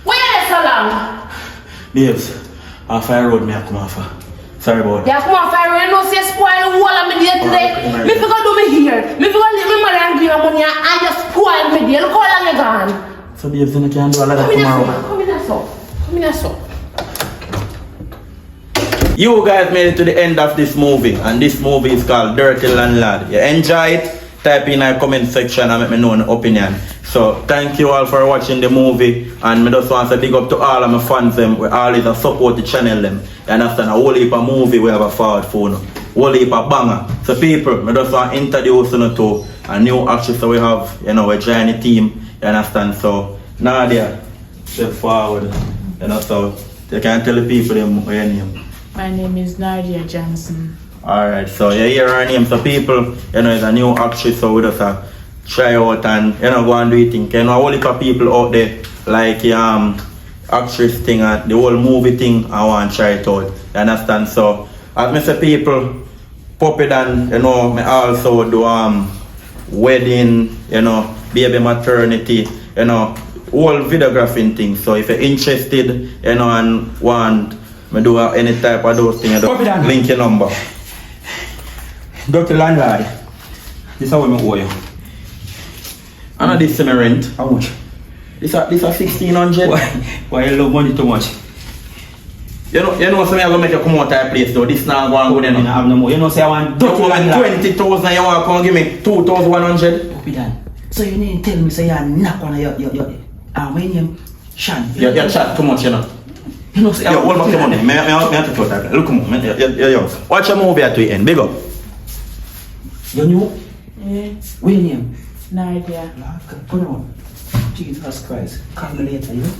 Where is so long? Babes, off I road me I come off. Sorry about Yeah, come on, fire. You know, say spoil the whole of me day today. Me forgot do me here. Me forgot leave me money and give you money and just spoil me day. Look how long you gone. So babes, you can't do all of that tomorrow. Come in so. You guys made it to the end of this movie, and this movie is called Dirty Landlord. You enjoy it? Type in our comment section and let me know an opinion. So thank you all for watching the movie, and I just want to big up to all of my fans them. We always support the channel them. You understand? A whole heap of movie we have a forward for now. Whole heap of banger. So people, I just want to introduce you to a new actress that we have, you know, we join the team. You understand? So Nadia, step forward. You know, so you can tell the people them what your name. My name is Nadia Johnson. Alright, so you hear her name. So people, you know, is a new actress, so we just try out and, you know, go and do it. You know, a whole heap of people out there like actress thing and the whole movie thing, I want to try it out. You understand? So as I say people, Puppy Dan, you know, I also do wedding, you know, baby maternity, you know, whole videographing thing. So if you're interested, you know, and want me do any type of those things, link your number. Dirty Landlord. This is how we owe you. I know this is my rent. How much? This is 1,600. Why you love money too much? You know, so I'm going to make you come out of that place though. This is not going to go there. I have no more. You know, say I want Dirty Landlord. 20,000, you want to come give me 2,100? Puppy Dan. So you need to tell me, say you're not one of your my name, Shan. You chat too much, you know. You know, say Yo, hold back your money. I have to talk that. Look, come on. Yo. Watch your movie at the end. Big up. You knew? Yeah. What your name? Nadia. Put it on. Jesus Christ. Call me later, you know?